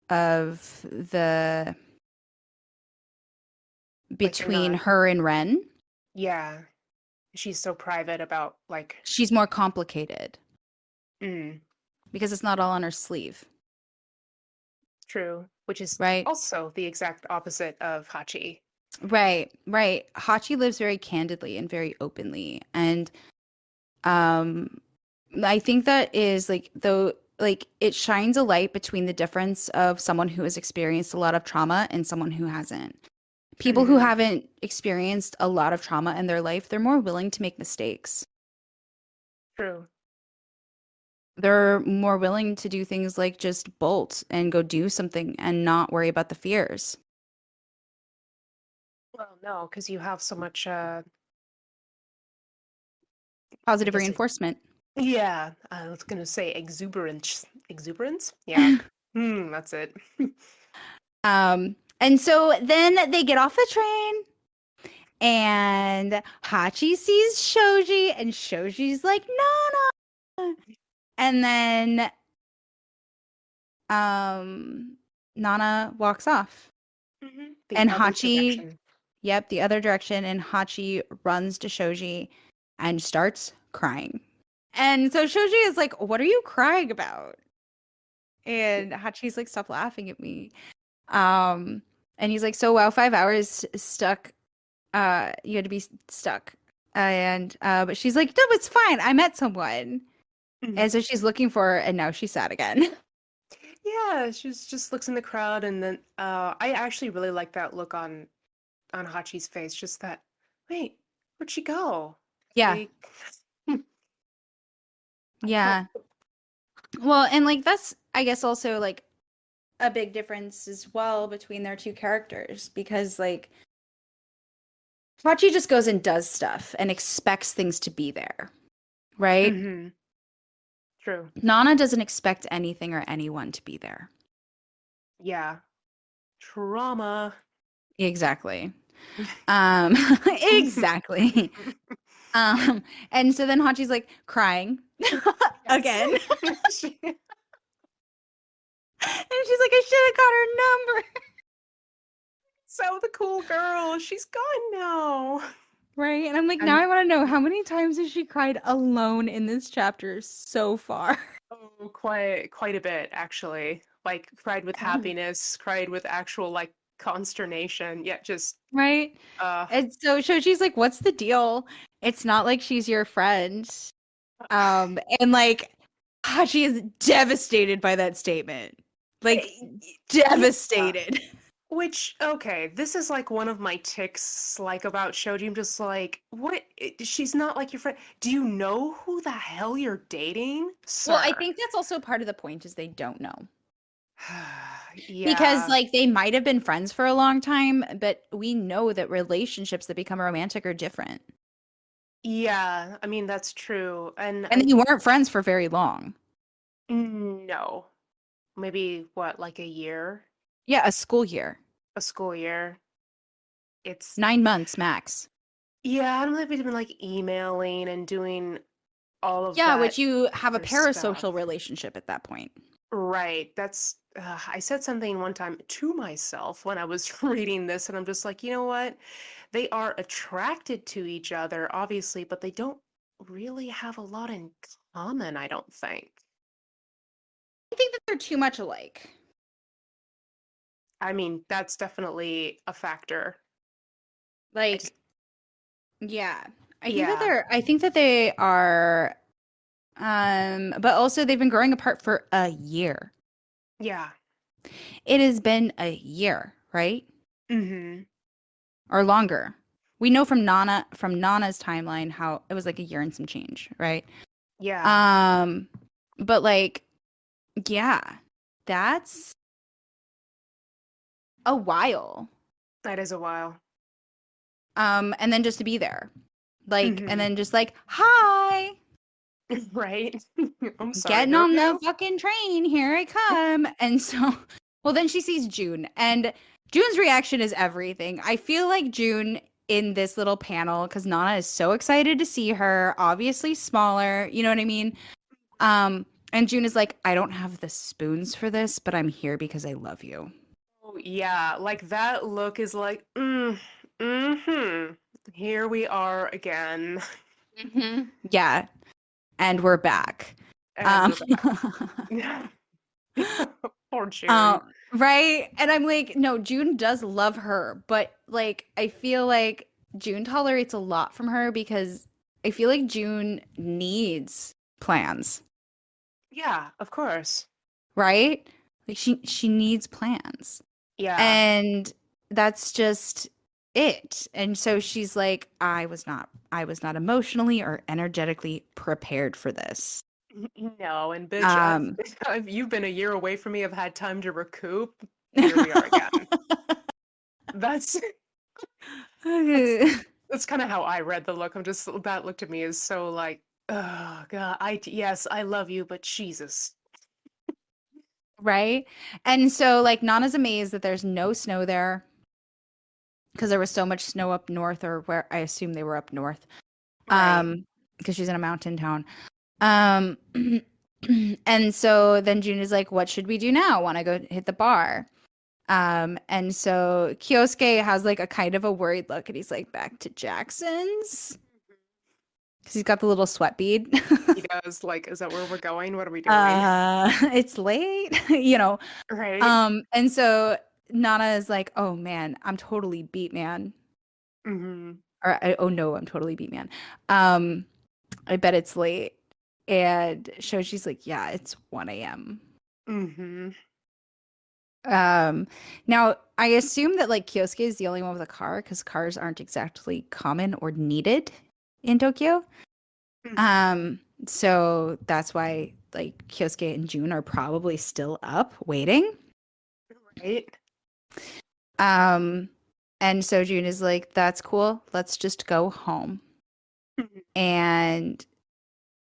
the between not, her and Ren. yeah. She's so private about like, She's more complicated mm, because it's not all on her sleeve, true, which is right? also the exact opposite of Hachi. Right. Hachi lives very candidly and very openly, and I think that is it shines a light between the difference of someone who has experienced a lot of trauma and someone who hasn't. People who haven't experienced a lot of trauma in their life, they're more willing to make mistakes. True. They're more willing to do things like just bolt and go do something and not worry about the fears. Well, no, because you have so much, Positive reinforcement. yeah, I was gonna say exuberance. Exuberance? Yeah. That's it. And so then they get off the train and Hachi sees Shoji and Shoji's like, Nana. And then Nana walks off. The And ugly Hachi, seduction. Yep, the other direction. And Hachi runs to Shoji and starts crying. And so Shoji is like, "What are you crying about?" And Hachi's like, "Stop laughing at me." Um, and he's like, "So wow, 5 hours stuck. You had to be stuck." And but she's like, "No, it's fine. I met someone." And so she's looking for her, and now she's sad again. Yeah, she's just looks in the crowd, and then I actually really like that look on Hachi's face. Just that, wait, where'd she go? Yeah, Like, I felt. yeah. Well, and like that's I guess also like a big difference as well between their two characters because like Hachi just goes and does stuff and expects things to be there, right? Mm-hmm. True. Nana doesn't expect anything or anyone to be there. Yeah. Trauma. Exactly. Um, exactly. And so then Hachi's like crying again. And She- she's like, I should have got her number. so the cool girl, she's gone now. Right. And I'm like, now And I want to know how many times has she cried alone in this chapter so far? oh, quite a bit actually. Like cried with happiness, cried with actual like consternation. Yeah, just Right. uh And so she's like, what's the deal? It's not like she's your friend. And like Hachi is devastated by that statement. Like yeah. devastated. Which, okay, this is like one of my ticks, like about Shoji. I'm just like, what? She's not like your friend. Do you know who the hell you're dating, Well, I sir? think that's also part of the point is they don't know. Because Yeah, like they might have been friends for a long time, but we know that relationships that become romantic are different. yeah. I mean, that's true. And And you weren't friends for very long. no, maybe what, like a year, Yeah, a school year. a school year. It's 9 months max. yeah. I don't think we've been like emailing and doing all of Yeah, that which you have a other stuff. parasocial relationship at that point. Right. That's, I said something one time to myself when I was reading this, and I'm just like, you know what? They are attracted to each other, obviously, but they don't really have a lot in common, I don't think. I think that they're too much alike. I mean, that's definitely a factor. I Like, just, yeah. yeah, I think that they are but also they've been growing apart for a year. yeah. It has been a year, right? Mm-hmm. Or longer. We know from Nana's timeline how it was like a year and some change, right? Yeah, Um but like yeah, that's a while. that is a while. And then just to be there. Like and Mm-hmm. then just like, "Hi, Right? I'm sorry, getting who are on the you? fucking train, here I come." And so well then she sees June and June's reaction is everything. I feel like June in this little panel cuz Nana is so excited to see her, obviously smaller, you know what I mean? And June is like, "I don't have the spoons for this, but I'm here because I love you." Oh, yeah, like that look is like, mm-hmm. Here we are again. Yeah, and we're back. And Um, we're back. Poor June. right? And I'm like, no, June does love her, but like I feel like June tolerates a lot from her because I feel like June needs plans, Yeah, of course. right? Like she needs plans. Yeah. And that's just it. And so she's like, I was not emotionally or energetically prepared for this. No, and bitch, Um you've been a year away from me. I've had time to recoup. Here we are again. That's that's that's kind of how I read the look. I'm just that looked at me as so like, oh God, yes, I love you, but Jesus. right? And so like Nana's amazed that there's no snow there because there was so much snow up north or where I assume they were up north. Right. Because she's in a mountain town. Um and so then June is like, what should we do now? Want to go hit the bar? And so Kyosuke has like a kind of a worried look and he's like, back to Jackson's. Because he's got the little sweat bead. He does, like, is that where we're going? What are we doing? It's late, you know. Right. And so Nana is like, oh man, I'm totally beat, man. Mm-hmm. Or oh no, I'm totally beat, man. I bet it's late. And Shoji's like, yeah, it's 1 a.m. Mm-hmm. Now I assume that like Kyosuke is the only one with a car because cars aren't exactly common or needed in Tokyo. So that's why like Kyosuke and Jun are probably still up waiting. Right. And so Jun is like, that's cool. Let's just go home. And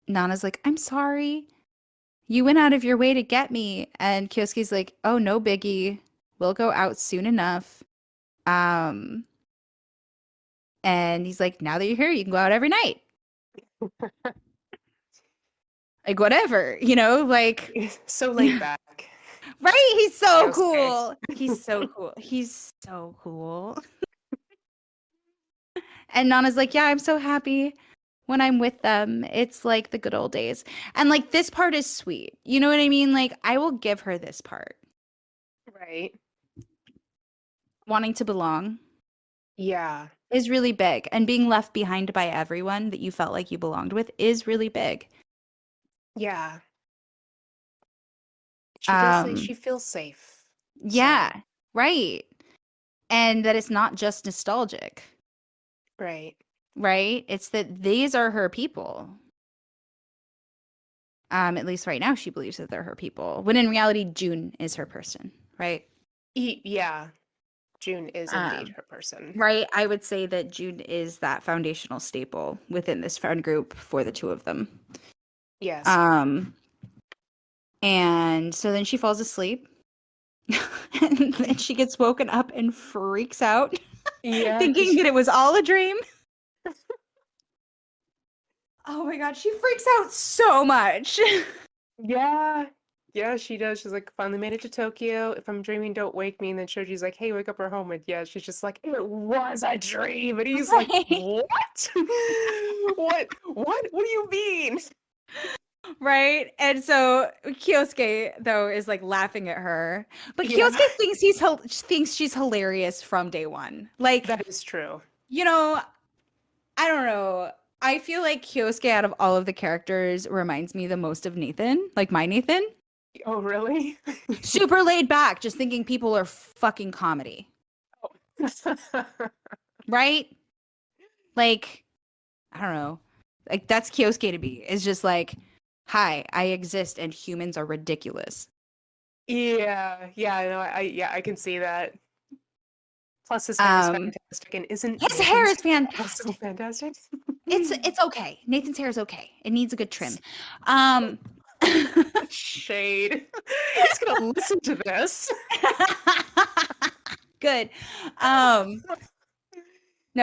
Nana's like, I'm sorry. You went out of your way to get me. And Kyosuke's like, oh, no biggie. We'll go out soon enough. And he's like, now that you're here, you can go out every night. Like, whatever, you know, like. So laid back. Right? He's so Kyosuke. cool. He's so cool. He's so cool. And Nana's like, yeah, I'm so happy when I'm with them. It's like the good old days. And like this part is sweet. You know what I mean? Like I will give her this part. Right. Wanting to belong Yeah. is really big. And being left behind by everyone that you felt like you belonged with is really big. Yeah. She does say she feels safe. Yeah. So. Right. And that it's not just nostalgic. Right. Right? It's that these are her people. At least right now she believes that they're her people. When in reality, Jun is her person, right? Yeah. Jun is indeed her person. Right. I would say that Jun is that foundational staple within this friend group for the two of them. Yes. And so then she falls asleep. And then she gets woken up and freaks out. Yeah. Thinking that it was all a dream. Oh my god, she freaks out so much. Yeah. Yeah, she does. She's like, finally made it to Tokyo. If I'm dreaming, don't wake me. And then Shoji's like, hey, wake up, we're home. And yeah, she's just like, it was a dream. And he's like, what? What do you mean? Right? And so Kyosuke, though, is like laughing at her. But Kyosuke thinks she's hilarious from day one. Like, that is true. You know, I don't know. I feel like Kyosuke out of all of the characters reminds me the most of Nathan, like my Nathan. Oh, really? Super laid back, just thinking people are fucking comedy. Oh. Right? Like, I don't know. Like, that's Kyosuke to be. It's just like, hi, I exist and humans are ridiculous. Yeah. I can see that. Plus, his hair is fantastic, and isn't his hair is fantastic. Also fantastic. It's okay. Nathan's hair is okay. It needs a good trim. Shade. He's gonna listen to this. Good. No,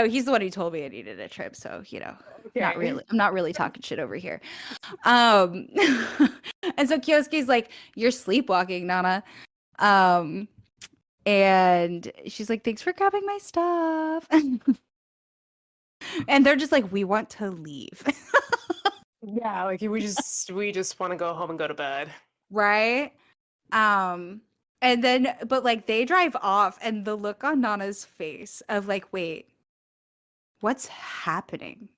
he's the one who told me I needed a trim, so you know, okay. Not really. I'm not really talking shit over here. And so Kyosuke's like, "You're sleepwalking, Nana." And she's like, thanks for grabbing my stuff. And they're just like, we want to leave. Yeah, like we just want to go home and go to bed. Right? And then, but like they drive off and the look on Nana's face of like, wait, what's happening?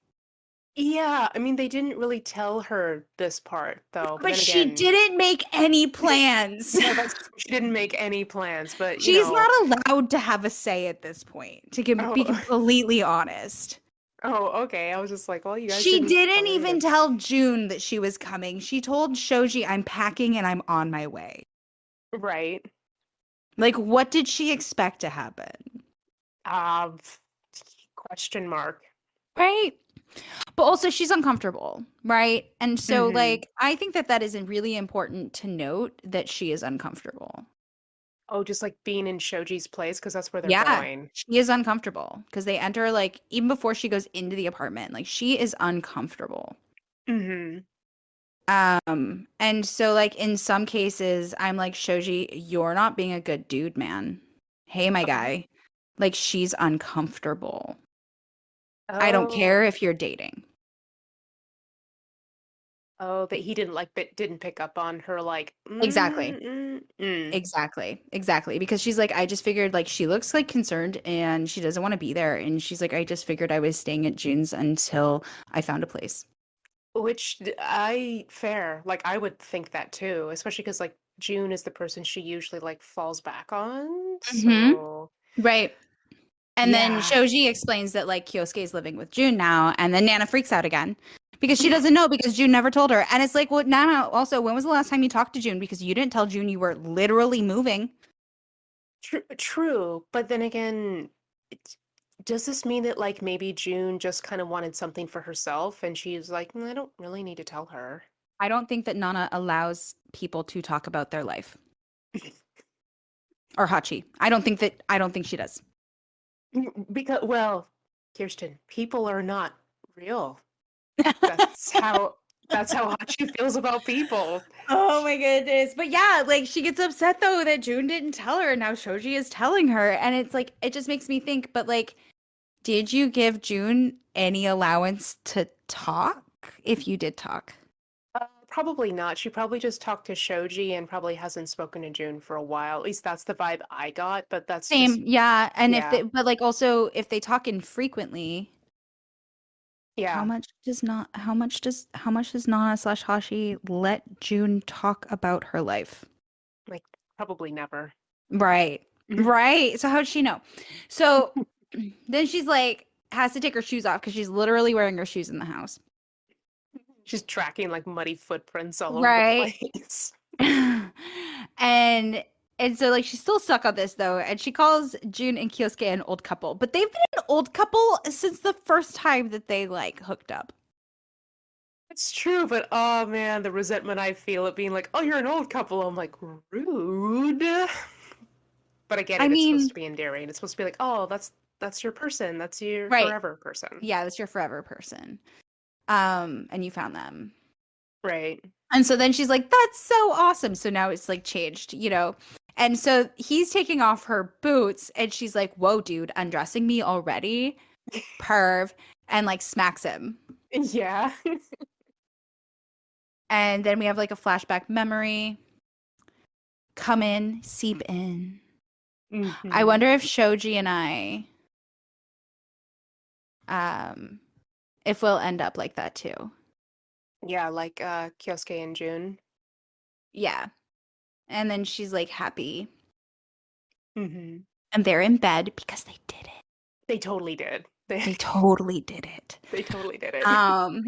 Yeah, I mean, they didn't really tell her this part, though. But she didn't make any plans. No, she didn't make any plans, but she's not allowed to have a say at this point, to be completely honest. Oh, okay. I was just like, well, you guys. She didn't even tell Jun that she was coming. She told Shoji, I'm packing and I'm on my way. Right. Like, what did she expect to happen? Question mark. Right? But also she's uncomfortable, right? And so like I think that is really important to note that she is uncomfortable. Oh, just like being in Shoji's place because that's where they're going. She is uncomfortable because they enter like even before she goes into the apartment, like she is uncomfortable. And so like in some cases I'm like, Shoji, you're not being a good dude, man. hey, my Uh-huh. guy, like she's uncomfortable. I don't Oh, care if you're dating. oh, that he didn't like, but didn't pick up on her, like, Exactly. mm. Exactly. Exactly. Because she's like, I just figured like she looks like concerned and she doesn't want to be there. And she's like, I just figured I was staying at June's until I found a place. Fair. Like, I would think that too, especially because, like, June is the person she usually, like, falls back on. Hmm. So, Right. And then yeah. Shoji explains that like Kyosuke is living with June now, and then Nana freaks out again because she doesn't know because June never told her. And it's like, well, Nana, also, when was the last time you talked to June? Because you didn't tell June you were literally moving. True. But then again, it, does this mean that, like, maybe June just kind of wanted something for herself and she's like, I don't really need to tell her? I don't think that Nana allows people to talk about their life or Hachi. I don't think she does. Because, well, Kirsten, people are not real. That's how that's how Hachi feels about people. Oh my goodness. But yeah, like she gets upset though that June didn't tell her. Now Shoji is telling her. And it's like, it just makes me think, but like, did you give June any allowance to talk if you did talk? Probably not. She probably just talked to Shoji and probably hasn't spoken to June for a while. At least that's the vibe I got, but that's just, Same, yeah. And if yeah. they, but like also if they talk infrequently, Yeah. how much does Nana slash Hashi let June talk about her life? Like, probably never. Right. Right. So how'd she know? So then she's like has to take her shoes off because she's literally wearing her shoes in the house. She's tracking like muddy footprints all over the Right. place. and and so like she's still stuck on this though, and she calls June and Kyosuke an old couple, but they've been an old couple since the first time that they like hooked up. It's true, but oh man, the resentment I feel at being like, oh, you're an old couple. I'm like, rude. But I get I it. It's supposed mean, to be endearing. It's supposed to be like, oh, that's your person. That's your right. forever person. Yeah, that's your forever person. And you found them. Right. And so then she's like, that's so awesome. So now it's like changed, you know. And so he's taking off her boots and she's like, whoa, dude, undressing me already? Perv. And like smacks him. Yeah. And then we have like a flashback memory. Come in, seep in. I Hmm. wonder if Shoji and I, um, if we'll end up like that too. Yeah, like Kyosuke and June. Yeah. And then she's like happy. Hmm. And they're in bed because they did it. They totally did. They They totally did it. they totally did it. Um,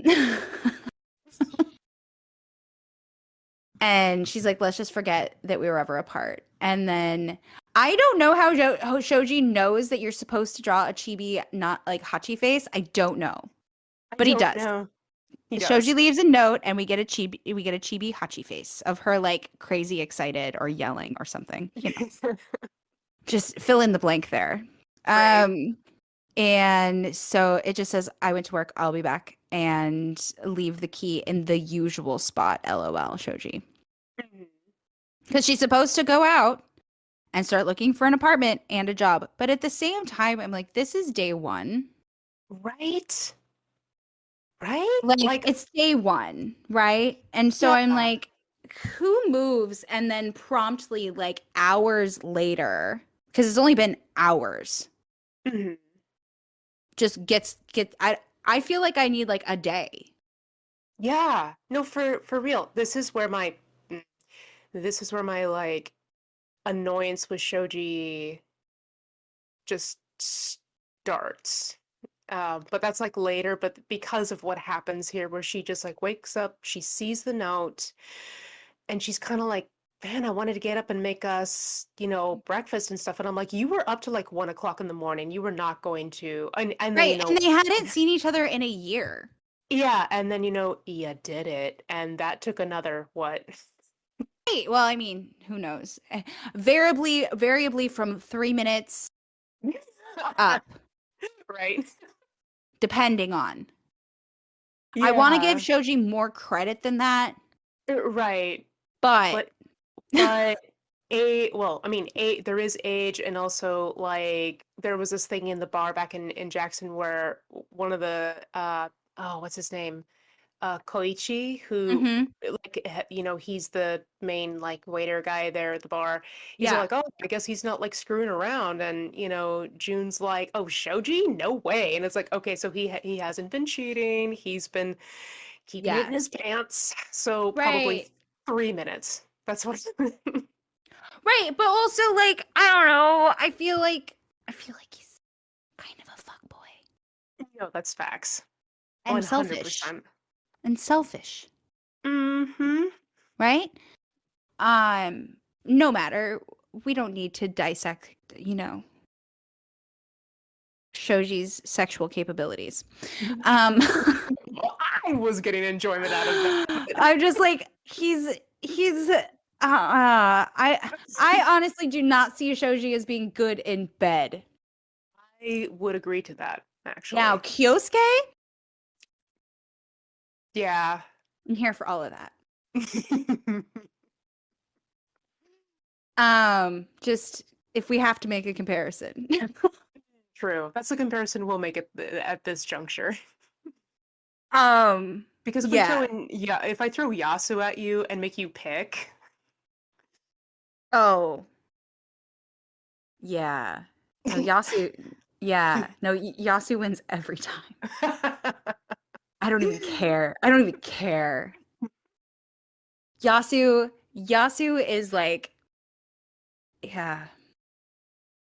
and she's like, let's just forget that we were ever apart. And then I don't know how Shoji knows that you're supposed to draw a chibi, not like Hachi face. I don't know, I but he don't does. know. He Shoji does. leaves a note, and we get a chibi Hachi face of her like crazy excited or yelling or something. You know, just fill in the blank there. Right. And so it just says, I went to work, I'll be back, and leave the key in the usual spot, LOL, Shoji. Mhm. Because she's supposed to go out and start looking for an apartment and a job. But at the same time, I'm like, this is day one. Right? Right? Like, Like, it's day one, right? And so I'm yeah. like, who moves and then promptly, like hours later, because it's only been hours, Mhm. just get I feel like I need like a day. Yeah. No, for real. This is where my like annoyance with Shoji just starts. But that's like later, but because of what happens here, where she just like wakes up, she sees the note, and she's kind of like, man, I wanted to get up and make us, breakfast and stuff. And I'm like, you were up to like 1 o'clock in the morning. You were not going to, and then, Right. And they hadn't seen each other in a year. yeah. And then, you did it. And that took another, what? Right. Well, I mean, who knows? Variably from 3 minutes up, Right. depending on. I want to give Yeah. Shoji more credit than that, Right. but But, but there is age, and also like there was this thing in the bar back in Jackson where one of the what's his name? Koichi, who Mm-hmm. he's the main like waiter guy there at the bar. He's all Yeah. like, oh, I guess he's not like screwing around, and June's like, oh, Shoji, no way, and it's like, okay, so he hasn't been cheating, he's been keeping it in his Yes. pants, so probably Right. 3 minutes. That's what. Right. But also, like, I don't know. I feel like he's kind of a fuckboy. No, that's facts. And selfish. 100%. And selfish. Mm-hmm. Right? No matter. We don't need to dissect, Shoji's sexual capabilities. Well, I was getting enjoyment out of that. I'm just like, I honestly do not see Shoji as being good in bed. I would agree to that, actually. Now, Kyosuke, Yeah. I'm here for all of that. Just if we have to make a comparison. True. That's the comparison we'll make at this juncture. Because if I throw Yasu at you and make you pick. Oh. Yeah. No, Yasu. Yeah. No, Yasu wins every time. I don't even care. Yasu is like, yeah.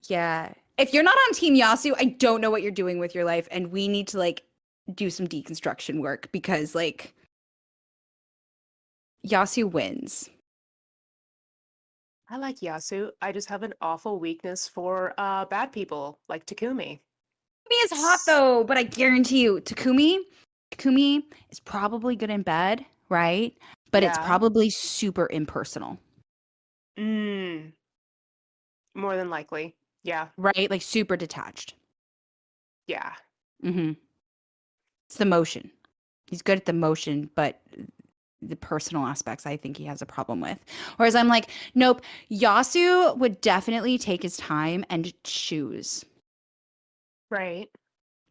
Yeah. If you're not on Team Yasu, I don't know what you're doing with your life, and we need to like do some deconstruction work because like Yasu wins. I like Yasu. I just have an awful weakness for bad people like Takumi. Takumi is hot though, but I guarantee you, Takumi is probably good in bed, right? But it's probably super impersonal. More than likely. Yeah. Right? Like super detached. Yeah. Mm-hmm. It's the motion. He's good at the motion, but the personal aspects I think he has a problem with. Whereas I'm like, nope, Yasu would definitely take his time and choose. Right.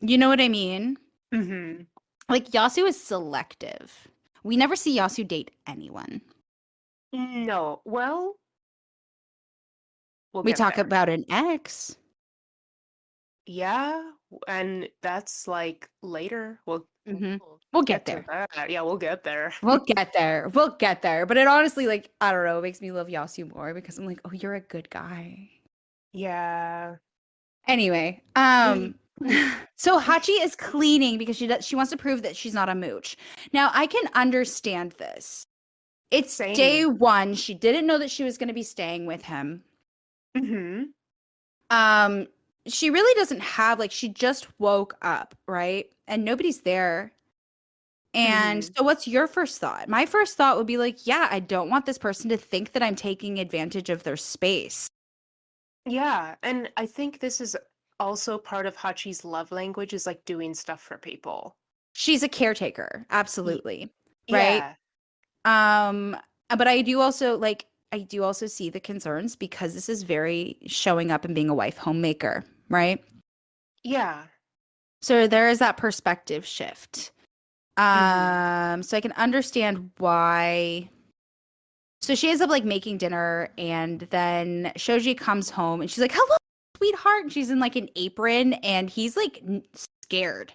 You know what I mean? Mm-hmm. Like Yasu is selective. We never see Yasu date anyone. No. Well, we talk about an ex. Yeah, and that's like later. We'll get there. Yeah, we'll get there. We'll get there. But it honestly, like, I don't know, it makes me love Yasu more because I'm like, oh, you're a good guy. Yeah. Anyway, so Hachi is cleaning because she wants to prove that she's not a mooch. Now, I can understand this. It's day one. She didn't know that she was going to be staying with him. Mm-hmm. She really doesn't have, like, she just woke up, right? And nobody's there. And so what's your first thought? My first thought would be like, yeah, I don't want this person to think that I'm taking advantage of their space. Yeah, and I think this is also part of Hachi's love language is like doing stuff for people. She's a caretaker, absolutely. Right? Yeah. But I do also see the concerns because this is very showing up and being a wife homemaker, right? Yeah. So there is that perspective shift. So I can understand why. So she ends up like making dinner, and then Shoji comes home and she's like, hello, sweetheart. And she's in like an apron and he's like scared.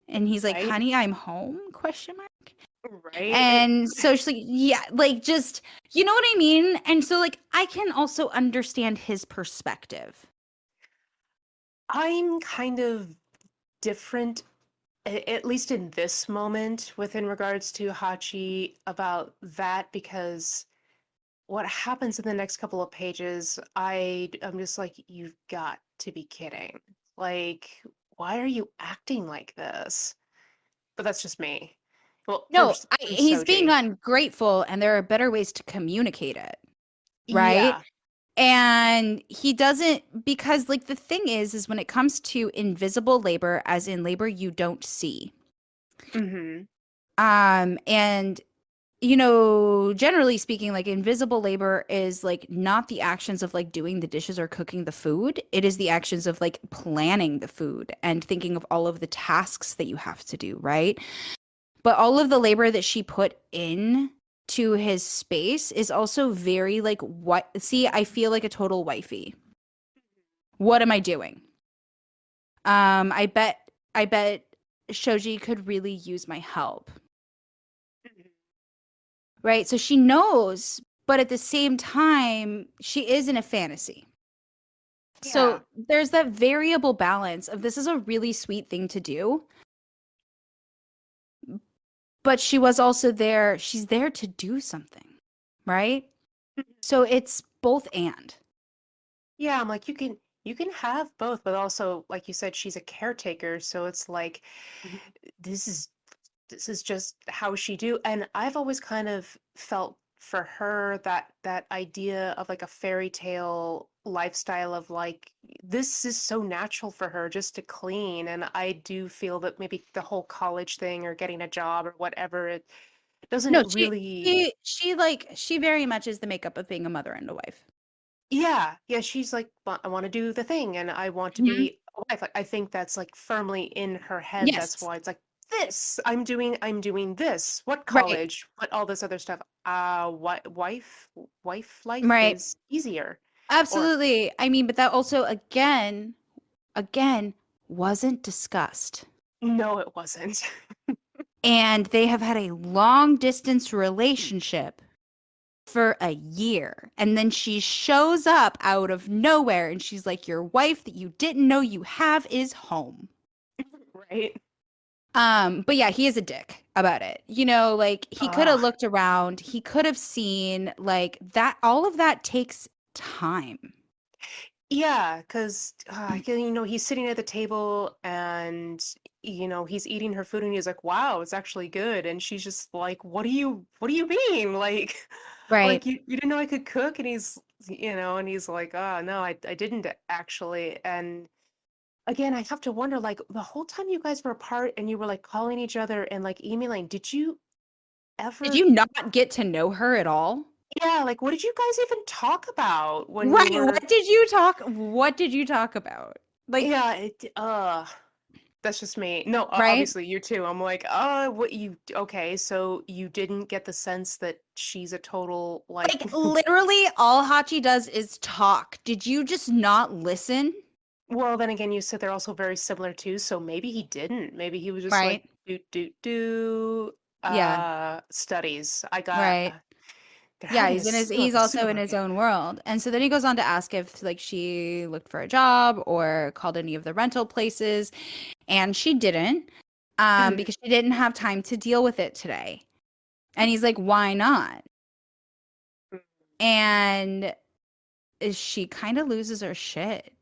And he's like, honey, I'm home? ? Right. And so she's like, yeah, like just, you know what I mean? And so like, I can also understand his perspective. I'm kind of different, at least in this moment, within regards to Hachi about that, because what happens in the next couple of pages, I'm just like, you've got to be kidding. Like, why are you acting like this? But that's just me. Well, no, he's being ungrateful, and there are better ways to communicate it, right? Yeah. And he doesn't, because like the thing is when it comes to invisible labor, as in labor you don't see, and generally speaking, like invisible labor is like not the actions of like doing the dishes or cooking the food. It is the actions of like planning the food and thinking of all of the tasks that you have to do, right? But all of the labor that she put in to his space is also very like, what? See, I feel like a total wifey. What am I doing? I bet Shoji could really use my help. Right? So she knows, but at the same time, she is in a fantasy. Yeah. So there's that variable balance of this is a really sweet thing to do, but she was also there. She's there to do something, right? So it's both and. Yeah, I'm like you can have both, but also like you said, she's a caretaker, so it's like this is this is just how she do. And I've always kind of felt for her that idea of like a fairy tale lifestyle of like this is so natural for her just to clean. And I do feel that maybe the whole college thing or getting a job or whatever, it doesn't No, she really. she she like she very much is the makeup of being a mother and a wife. Yeah, yeah, she's like, I want to do the thing and I want to Mhm. be a wife. Like, I think that's like firmly in her head. That's Yes. why it's like this. I'm doing this. What Right. college? What all this other stuff? What wife life Right. is easier. Or Absolutely. I mean, but that also again wasn't discussed. no, it wasn't. And they have had a long distance relationship for a year. And then she shows up out of nowhere and she's like, your wife that you didn't know you have is home. Right? But yeah, he is a dick about it. Like he could have Ah, looked around, he could have seen like that, all of that takes time. yeah, because he's sitting at the table and he's eating her food and he's like, "Wow, it's actually good." And she's just like, what do you mean? Like, Right. like you didn't know I could cook?" And he's like, "Oh, no, I didn't actually." And again, I have to wonder, like, the whole time you guys were apart and you were like calling each other and like emailing, did you Did ever, you not get to know her at all? yeah, like, what did you guys even talk about when you Right. were, What did you talk about? Like, yeah, that's just me. No, right? obviously you too. I'm like, what you, okay, so you didn't get the sense that she's a total, like, Like literally all Hachi does is talk. Did you just not listen? well, then again, you said they're also very similar too, so maybe he didn't. Maybe he was just like, Right. do, Yeah. studies. I got, Right. they're Yeah, having a he's also in super, his own world. And so then he goes on to ask if like she looked for a job or called any of the rental places, and she didn't because she didn't have time to deal with it today. And he's like, "Why not?" And she kind of loses her shit.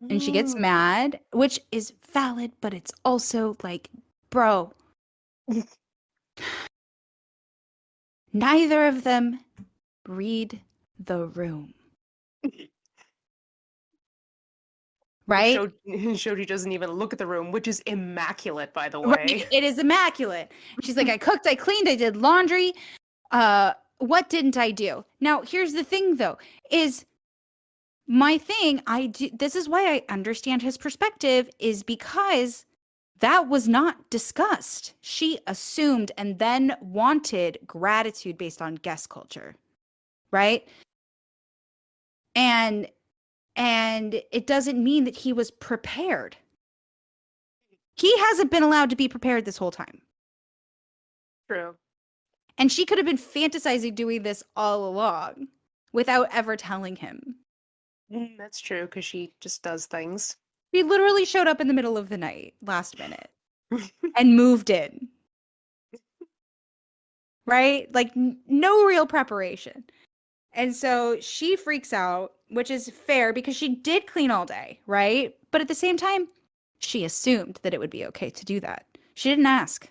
And she gets Mm. mad, which is valid, but it's also like, bro, neither of them read the room, right? Shodi doesn't even look at the room, which is immaculate, by the way. Right. It is immaculate. She's like, I cooked, I cleaned, I did laundry. What didn't I do? Now, here's the thing though, is my thing, this is why I understand his perspective, is because that was not discussed. She assumed and then wanted gratitude based on guest culture, right? And it doesn't mean that he was prepared. He hasn't been allowed to be prepared this whole time. True. And she could have been fantasizing doing this all along without ever telling him. That's true, because she just does things. He literally showed up in the middle of the night, last minute, and moved in, right? Like no real preparation. And so she freaks out, which is fair because she did clean all day, right? But at the same time, she assumed that it would be okay to do that. She didn't ask.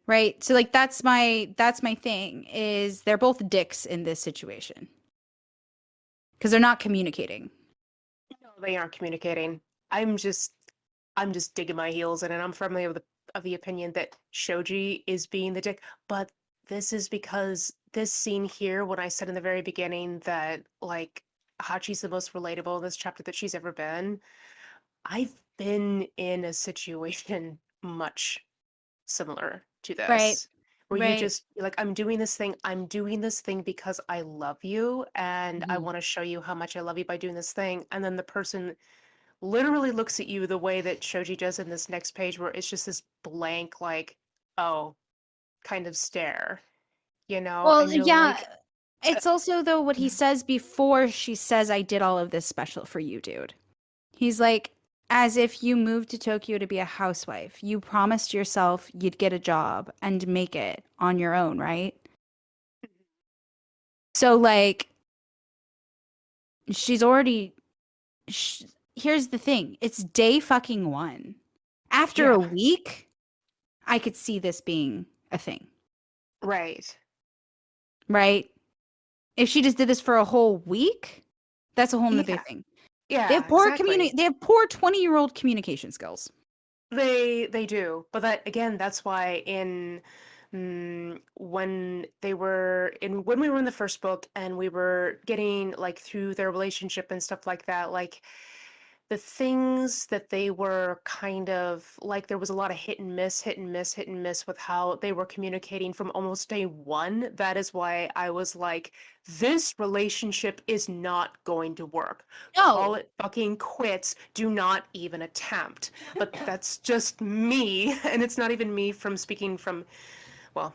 Right? So like that's my thing is they're both dicks in this situation. Cuz they're not communicating. No, they aren't communicating. I'm just I'm just digging my heels in, and I'm firmly of the of the opinion that Shoji is being the dick, but this is because this scene here, when I said in the very beginning that like Hachi's the most relatable in this chapter that she's ever been, I've been in a situation much similar to Right. this, where you Right. just like, I'm doing this thing because I love you and I Mhm. want to show you how much I love you by doing this thing. And then the person literally looks at you the way that Shoji does in this next page, where it's just this blank, like, oh, kind of stare, Well, and you're yeah. like, It's also though what he says before she says, "I did all of this special for you, dude." He's like, as if you moved to Tokyo to be a housewife. You promised yourself you'd get a job and make it on your own, right? So like she's already sh here's the thing. It's day fucking 1. After a yeah, week, I could see this being a thing, right. right? If she just did this for a whole week, that's a whole nother Yeah, thing. yeah, exactly. They have poor 20-year-old communication skills. They do, but that again, that's why in when we were in the first book and we were getting like through their relationship and stuff like that, like the things that they were kind of like, there was a lot of hit and miss, hit and miss, hit and miss with how they were communicating from almost day one. That is why I was like, this relationship is not going to work. Call No. it fucking quits. Do not even attempt. But that's just me. And it's not even me from speaking from, well,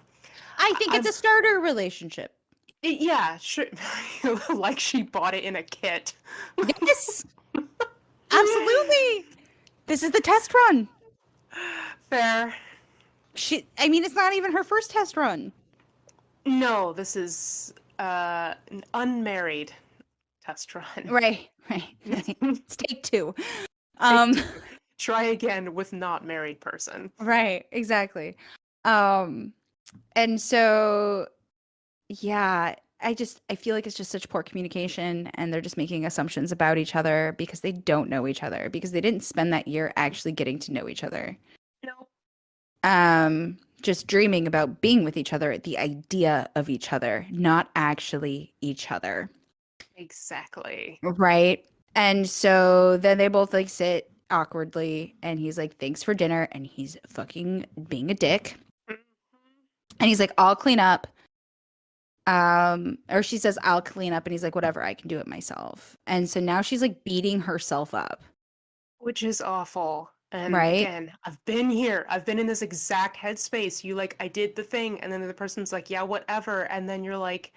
I think it's I'm, a starter relationship. yeah, sure. Like she bought it in a kit. Yes, absolutely. This is the test run. Fair. I mean, it's not even her first test run. No, this is an unmarried test run. Right, right, right. It's take 2. Take Um, two. Try again with not married person. right, exactly. Um, and so yeah, I feel like it's just such poor communication and they're just making assumptions about each other because they don't know each other because they didn't spend that year actually getting to know each other. No. Just dreaming about being with each other, the idea of each other, not actually each other. Exactly. Right. And so then they both like sit awkwardly and he's like, thanks for dinner. And he's fucking being a dick. Mhm. And he's like, I'll clean up. Or she says, I'll clean up. And he's like, whatever, I can do it myself. And so now she's like beating herself up. Which is awful. And Right. again, I've been here. I've been in this exact headspace. You like, I did the thing, and then the person's like, yeah, whatever. And then you're like,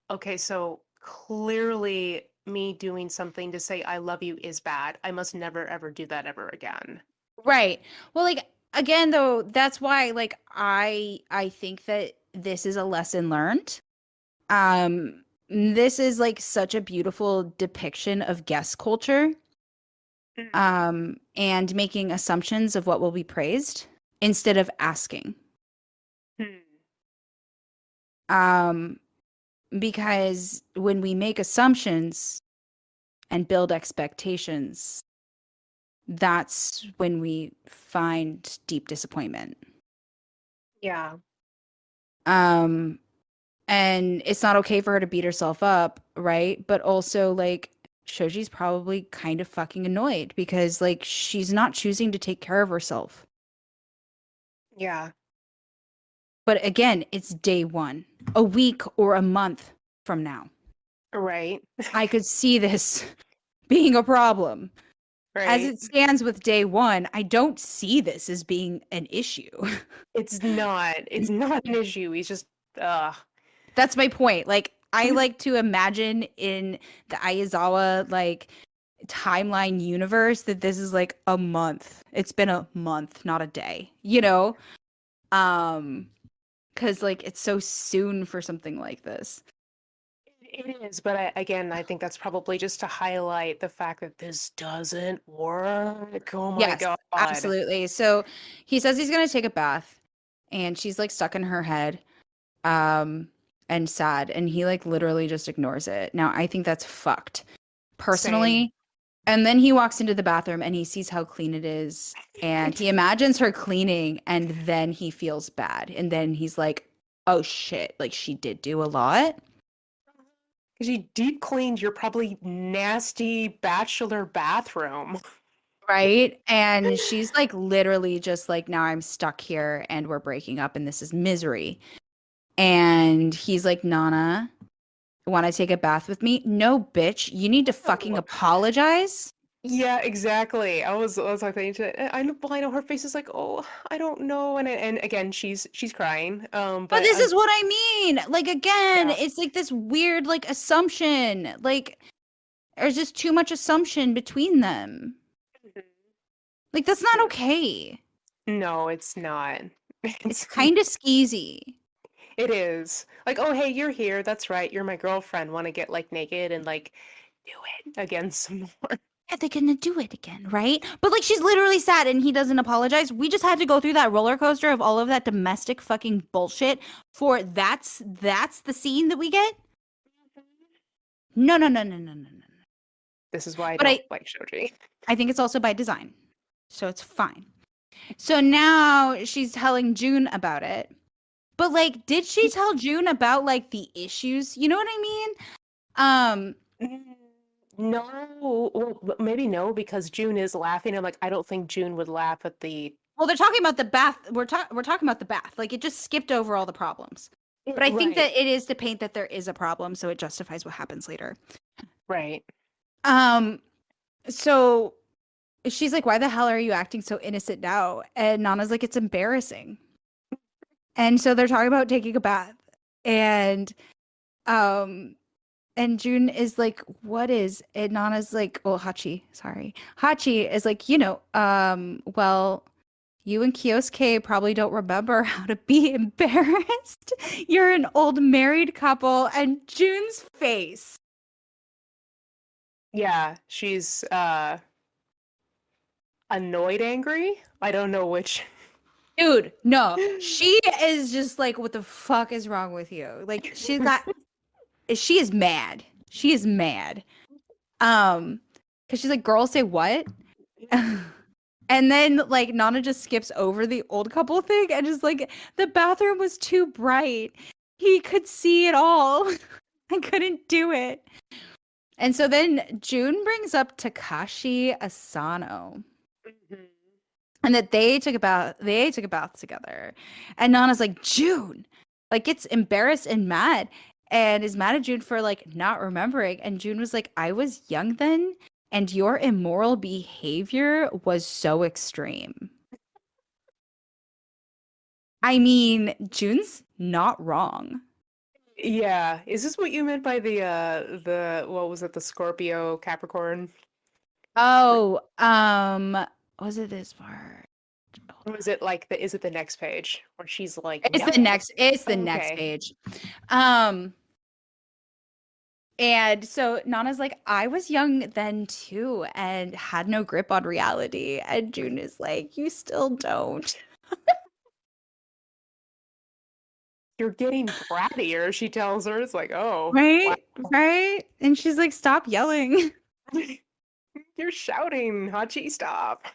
okay, so clearly me doing something to say I love you is bad. I must never ever do that ever again. Right. Well, like again though, that's why like I think that this is a lesson learned. This is like such a beautiful depiction of guest culture. Mm. And making assumptions of what will be praised instead of asking. Hmm. Um, because when we make assumptions and build expectations, that's when we find deep disappointment. Yeah. Um, and it's not okay for her to beat herself up, right? But also, like, Shoji's probably kind of fucking annoyed because, like, she's not choosing to take care of herself. Yeah. But again, it's day 1, a week or a month from now. Right. I could see this being a problem. As Right. it stands with day 1, I don't see this as being an issue. It's not. It's not an issue. He's just That's my point. Like, I like to imagine in the Aizawa, like, timeline universe that this is like a month. It's been a month, not a day, you know? Because, like, it's so soon for something like this. It is, but again, I think that's probably just to highlight the fact that this doesn't work. Oh my Yes, God. absolutely. So he says he's gonna take a bath, and she's like stuck in her head, um, and sad, and he like literally just ignores it. Now I think that's fucked. Same. Personally, And then he walks into the bathroom and he sees how clean it is. And he imagines her cleaning, and then he feels bad. And then he's like, oh shit, like she did do a lot. Because you deep cleaned your probably nasty bachelor bathroom. Right. And she's like literally just like, now I'm stuck here and we're breaking up and this is misery. And he's like, Nana, want to take a bath with me? No, bitch. You need to fucking apologize. Yeah, exactly. I was like thinking I know her face is like, oh, I don't know, and again she's crying. But But this is what I mean. Like, again, yeah. it's like this weird, like, assumption. Like, there's just too much assumption between them. Mhm. Like, that's not okay. No, it's not. It's kind of skeezy. It is. Like, oh, hey, you're here. That's right. You're my girlfriend. Want to get like naked and like do it again some more. Yeah, they're gonna do it again, right? But like, she's literally sad and he doesn't apologize. We just had to go through that roller coaster of all of that domestic fucking bullshit for that's the scene that we get. No, no, no, no, no, no, no. This is why I But don't like Shoji. I think it's also by design. So it's fine. So now she's telling June about it. But like, did she tell June about like the issues? You know what I mean? No, well, maybe no, because June is laughing. I'm like, I don't think June would laugh at the. Well, they're talking about the bath. We're talking about the bath. Like, it just skipped over all the problems. But I think that it is to paint that there is a problem, so it justifies what happens later. Right. So she's like, why the hell are you acting so innocent now? And Nana's like, it's embarrassing. And so they're talking about taking a bath. And June is like, what is? And Nana's like, oh, Hachi, sorry. Hachi is like, well, you and Kyosuke probably don't remember how to be embarrassed. You're an old married couple. And June's face. Yeah, she's annoyed, angry. I don't know which. Dude, no. She is just like, what the fuck is wrong with you? Like, she is mad. She is mad. Because she's like, girls say what? And then like Nana just skips over the old couple thing and is like, the bathroom was too bright. He could see it all. I couldn't do it. And so then June brings up Takashi Asano. Mhm. And that they took a bath together. And Nana's like, June, like, gets embarrassed and mad and is mad at June for like not remembering. And June was like, I was young then, and your immoral behavior was so extreme. I mean, June's not wrong. Yeah, is this what you meant by the what was it, the Scorpio Capricorn? Oh, was it this part? Or was it like is it the next page where she's like, It's no. the next Okay. page. And so Nana's like, I was young then too and had no grip on reality. And June is like, you still don't. You're getting brattier, she tells her. It's like, oh, Right? Right? And she's like, stop yelling. wow. You're shouting, Hachi, stop.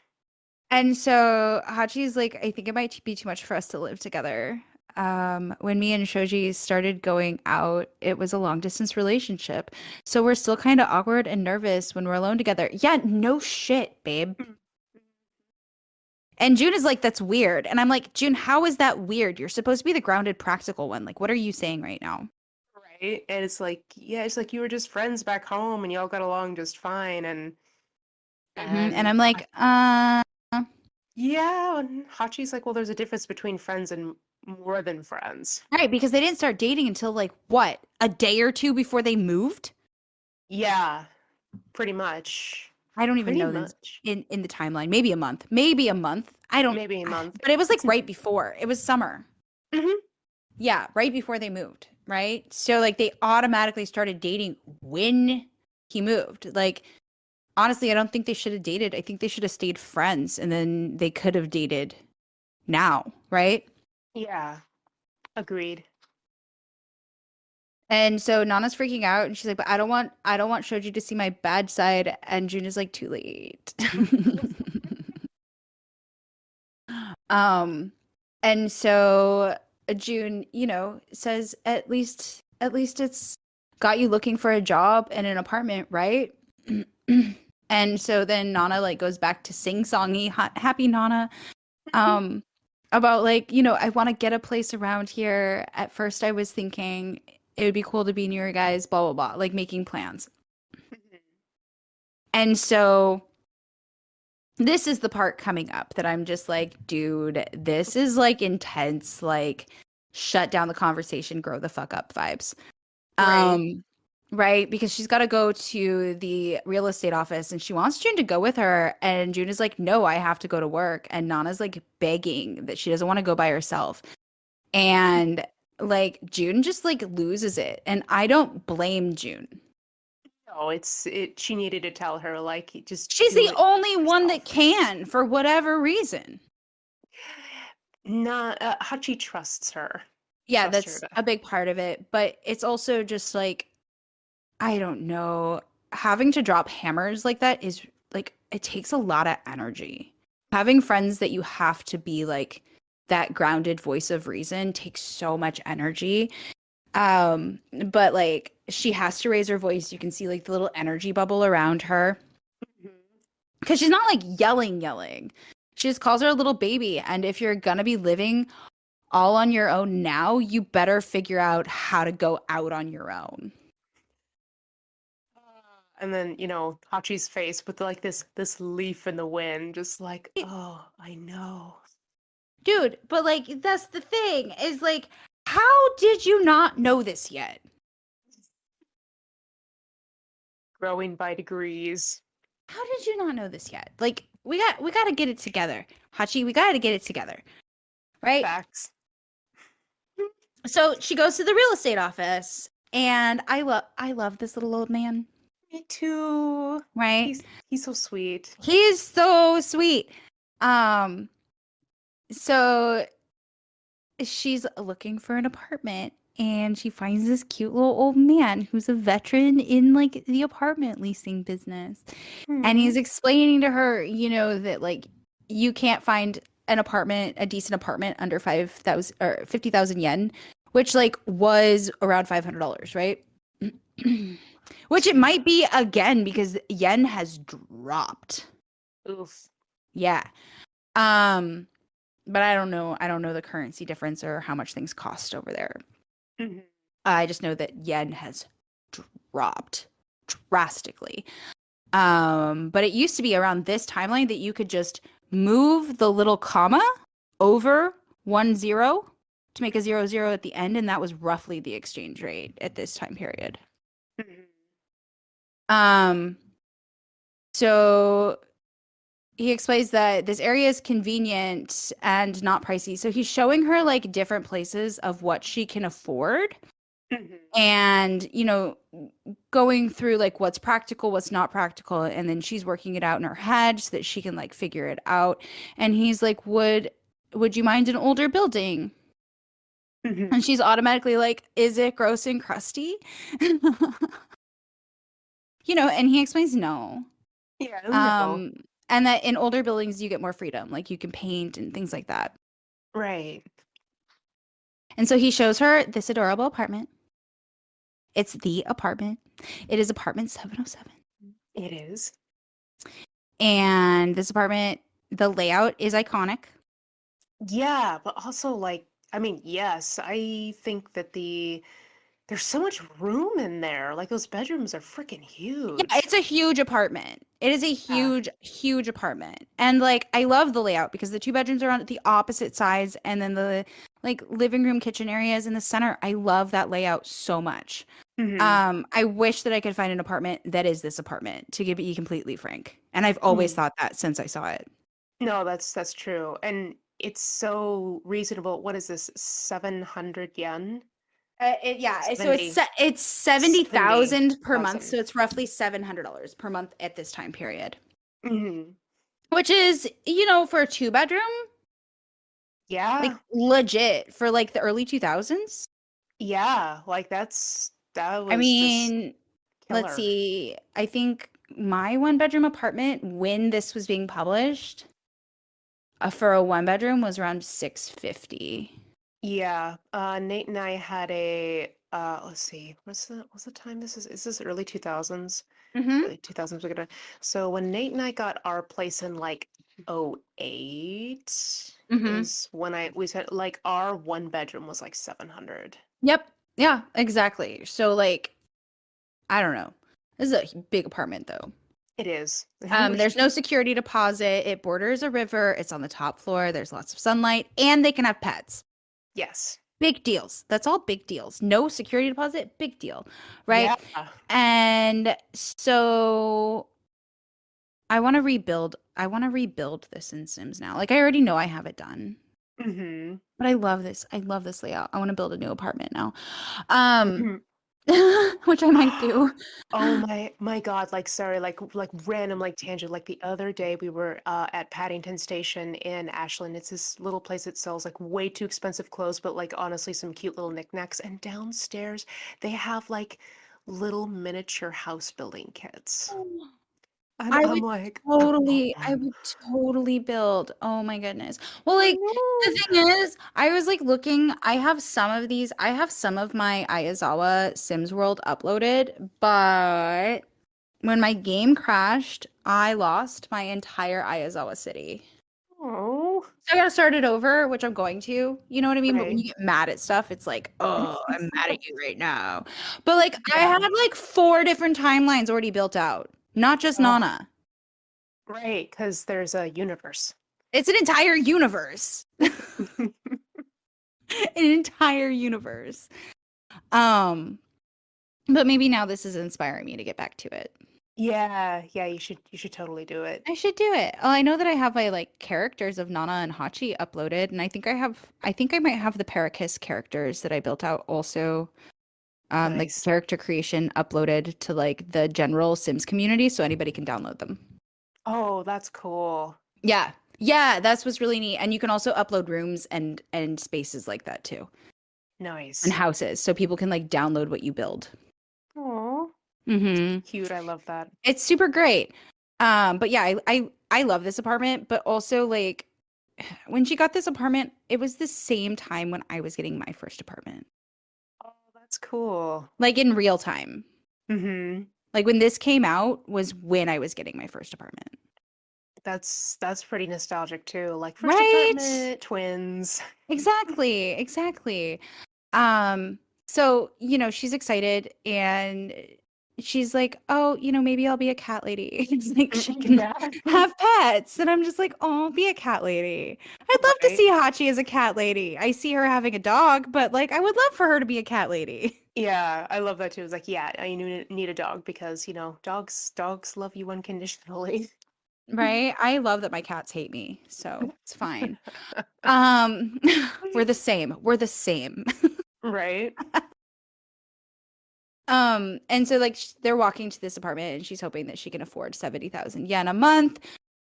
And so Hachi's like, I think it might be too much for us to live together. When me and Shoji started going out, it was a long distance relationship. So we're still kind of awkward and nervous when we're alone together. Yeah, no shit, babe. And June is like, that's weird. And I'm like, June, how is that weird? You're supposed to be the grounded, practical one. Like, what are you saying right now? Right? And it's like, yeah, it's like you were just friends back home and y'all got along just fine. And And I'm like, yeah, and Hachi's like, well, there's a difference between friends and more than friends. right, because they didn't start dating until like what, a day or two before they moved? Yeah, pretty much. I don't even Pretty know this much. in the timeline. Maybe a month. Maybe a month. I don't. Maybe a month. But it was like right before. It was summer. Mhm. Yeah, right before they moved. Right. So like they automatically started dating when he moved. Like, honestly, I don't think they should have dated. I think they should have stayed friends and then they could have dated now. Right. Yeah, agreed. And so Nana's freaking out and she's like, but I don't want Shoji to see my bad side. And June is like, too late. Um, and so June, says at least it's got you looking for a job and an apartment, right? And so then Nana like goes back to sing-songy happy Nana about like, I want to get a place around here. At first I was thinking it would be cool to be near you guys, blah blah blah, like making plans. And so this is the part coming up that I'm just like, dude, this is like intense, like shut down the conversation, grow the fuck up vibes. Right. Right? Because she's got to go to the real estate office and she wants June to go with her. And June is like, no, I have to go to work. And Nana's like begging that she doesn't want to go by herself. And like June just like loses it. And I don't blame June. No, she needed to tell her, like, just She's do the it only one that yourself. can for whatever reason. Hachi trusts her. Yeah, Trust her that's a to. big part of it. But it's also just like, I don't know. Having to drop hammers like that is like, it takes a lot of energy. Having friends that you have to be like that grounded voice of reason takes so much energy. But like she has to raise her voice. You can see like the little energy bubble around her. Mhm. Because she's not like yelling. She just calls her a little baby. And if you're gonna be living all on your own now, you better figure out how to go out on your own. And then, Hachi's face with like this leaf in the wind, just like, oh, I know. Dude, but like that's the thing is like, how did you not know this yet? Growing by degrees. How did you not know this yet? Like we got to get it together. Hachi, we got to get it together. Right? Facts. So she goes to the real estate office and I love this little old man. Me too. Right? He's so sweet. He's so sweet. So she's looking for an apartment and she finds this cute little old man who's a veteran in like the apartment leasing business. And he's explaining to her, that like you can't find a decent apartment under 5,000 or 50,000 yen, which like was around $500, right? Which it might be again because yen has dropped. Oof. Yeah. But I don't know the currency difference or how much things cost over there. Mm-hmm. I just know that yen has dropped drastically. But it used to be around this timeline that you could just move the little comma over 10 to make a 00 at the end, and that was roughly the exchange rate at this time period. Mm-hmm. So he explains that this area is convenient and not pricey. So he's showing her like different places of what she can afford. Mm-hmm. And, going through like what's practical, what's not practical. And then she's working it out in her head so that she can like figure it out. And he's like, would you mind an older building? Mm-hmm. And she's automatically like, is it gross and crusty? And he explains no. Yeah, no. And that in older buildings you get more freedom, like you can paint and things like that. Right. And so he shows her this adorable apartment. It's the apartment. It is apartment 707. It is. And this apartment, the layout is iconic. Yeah, but also like, I mean, yes, I think that there's so much room in there. Like those bedrooms are freaking huge. Yeah, it's a huge apartment. It is a huge apartment. And like I love the layout because the two bedrooms are on the opposite sides and then the like living room kitchen areas in the center. I love that layout so much. Mm-hmm. I wish that I could find an apartment that is this apartment, to be completely frank. And I've always thought that since I saw it. No, that's true. And it's so reasonable. What is this? 700 yen? So it's 70,000 per month, so it's roughly $700 per month at this time period. Mm-hmm. Which is, for a 2-bedroom, yeah, like legit for like the early 2000s. Yeah, like that's That I was just mean, let's killer. see. I think my one bedroom apartment when this was being published for a one bedroom was around 650. Yeah, Nate and I had a let's see, what's the time this is this early 2000s? Mm-hmm. Early 2000s we got so when Nate and I got our place in like '08 Mm-hmm. is when we said like our one bedroom was like 700. Yep. Yeah, exactly. So like, I don't know. This is a big apartment though. It is. There's no security deposit. It borders a river. It's on the top floor. There's lots of sunlight, and they can have pets. Yes. Big deals. That's all big deals. No security deposit, big deal, right? Yeah. And so I want to rebuild. I want to rebuild this in Sims now. Like I already know I have it done, Hmm. but I love this. I love this layout. I want to build a new apartment now. Um, which I might do. Oh my God, like sorry, like random like tangent. Like the other day we were at Paddington Station in Ashland. It's this little place that sells like way too expensive clothes, but like honestly some cute little knickknacks. And downstairs they have like little miniature house building kits. And I I'm would like, I want totally, I one. would totally build. Oh my goodness. Well, I like the know. thing is, I was like looking, I have some of these, I have some of my Ayazawa Sims World uploaded, but when my game crashed, I lost my entire Ayazawa city. Oh, So I gotta start it over, which I'm going to. You know what I mean? But when right. you get mad at stuff, it's like, oh, I'm mad at you right now. But like I Yeah. had like four different timelines already built out, not just Oh, Nana. right, because there's a universe. It's an entire universe. An entire universe. Um, but maybe now this is inspiring me to get back to it. Yeah, yeah, you should totally do it. I should do it. Oh, I know that I have my like characters of Nana and Hachi uploaded, and I think I might have the Parakiss characters that I built out also. Like Nice. character creation uploaded to like the general Sims community so anybody can download them. Oh, that's cool. Yeah. Yeah, that's what's really neat. And you can also upload rooms and spaces like that too. And Nice. houses so people can like download what you build. Oh, Mhm. cute. I love that. It's super great. But yeah, I love this apartment, but also like when she got this apartment, it was the same time when I was getting my first apartment. Oh, that's cool. Like in real time. Mm-hmm. Like when this came out was when I was getting my first apartment. That's pretty nostalgic too. Like first Right? apartment, twins. Exactly, exactly. So, you know, she's excited and she's like, "Oh, you know, maybe I'll be a cat lady." It's like she can Yeah. have pets. And I'm just like, "Oh, be a cat lady." I'd love to Right. see Hachi as a cat lady. I see her having a dog, but like I would love for her to be a cat lady. Yeah, I love that too. It's like, yeah, I need a dog because, dogs love you unconditionally. Right? I love that my cats hate me, so it's fine. Um, we're the same. We're the same. Right. And so like they're walking to this apartment and she's hoping that she can afford 70,000 yen a month.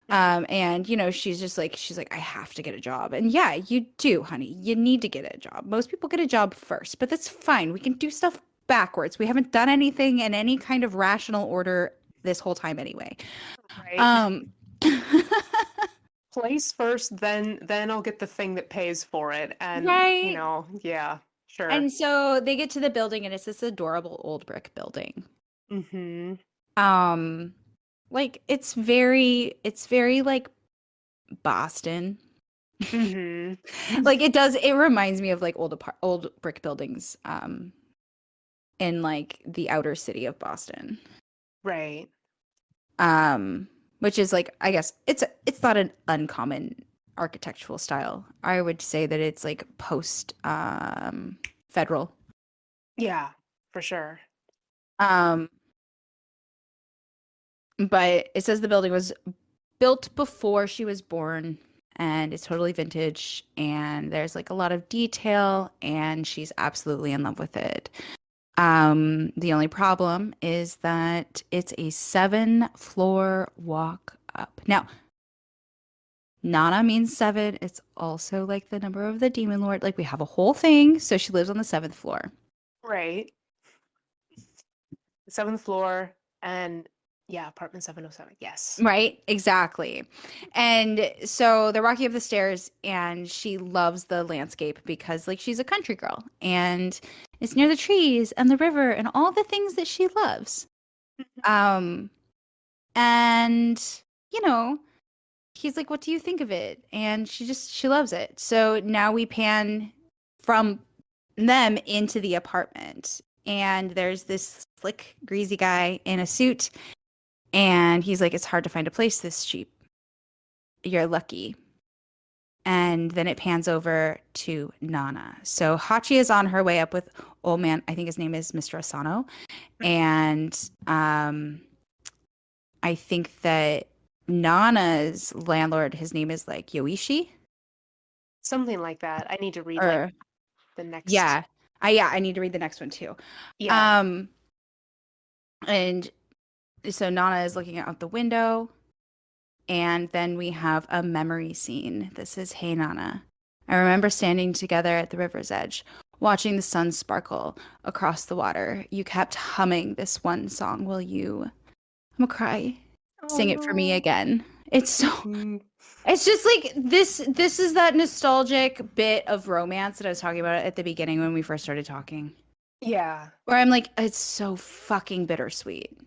And you know, she's like, I have to get a job. And yeah, you do, honey. You need to get a job. Most people get a job first, but that's fine. We can do stuff backwards. We haven't done anything in any kind of rational order this whole time anyway. Right. Um, Place first, then I'll get the thing that pays for it. And, right. yeah, sure. And so they get to the building and it's this adorable old brick building. Mm-hmm. Um, like it's very like Boston. Mm-hmm. Like it reminds me of like old brick buildings in like the outer city of Boston. Right. Which is like I guess it's not an uncommon architectural style. I would say that it's like post federal. Yeah, for sure. Um but it says the building was built before she was born and it's totally vintage and there's like a lot of detail and she's absolutely in love with it. The only problem is that it's a 7-floor walk up. Now, Nana means 7. It's also like the number of the demon lord. Like we have a whole thing. So she lives on the 7th floor. Right. 7th floor, and yeah, apartment 707. Yes. Right? Exactly. And so they're walking up the stairs and she loves the landscape because like she's a country girl and it's near the trees and the river and all the things that she loves. Um and you know, he's like, "What do you think of it?" And she loves it. So now we pan from them into the apartment and there's this slick greasy guy in a suit and he's like, "It's hard to find a place this cheap. You're lucky." And then it pans over to Nana. So Hachi is on her way up with old man. I think his name is Mr. Asano. And I think that Nana's landlord, his name is like Yoichi. Something like that. I need to read like Or the next. yeah. I need to read the next one too. Yeah. And so Nana is looking out the window. And then we have a memory scene. This is Hey Nana. I remember standing together at the river's edge, watching the sun sparkle across the water. You kept humming this one song. Will you? I'm gonna cry. Sing it for me again. It's so it's just like this is that nostalgic bit of romance that I was talking about at the beginning when we first started talking. Yeah. Where I'm like, it's so fucking bittersweet.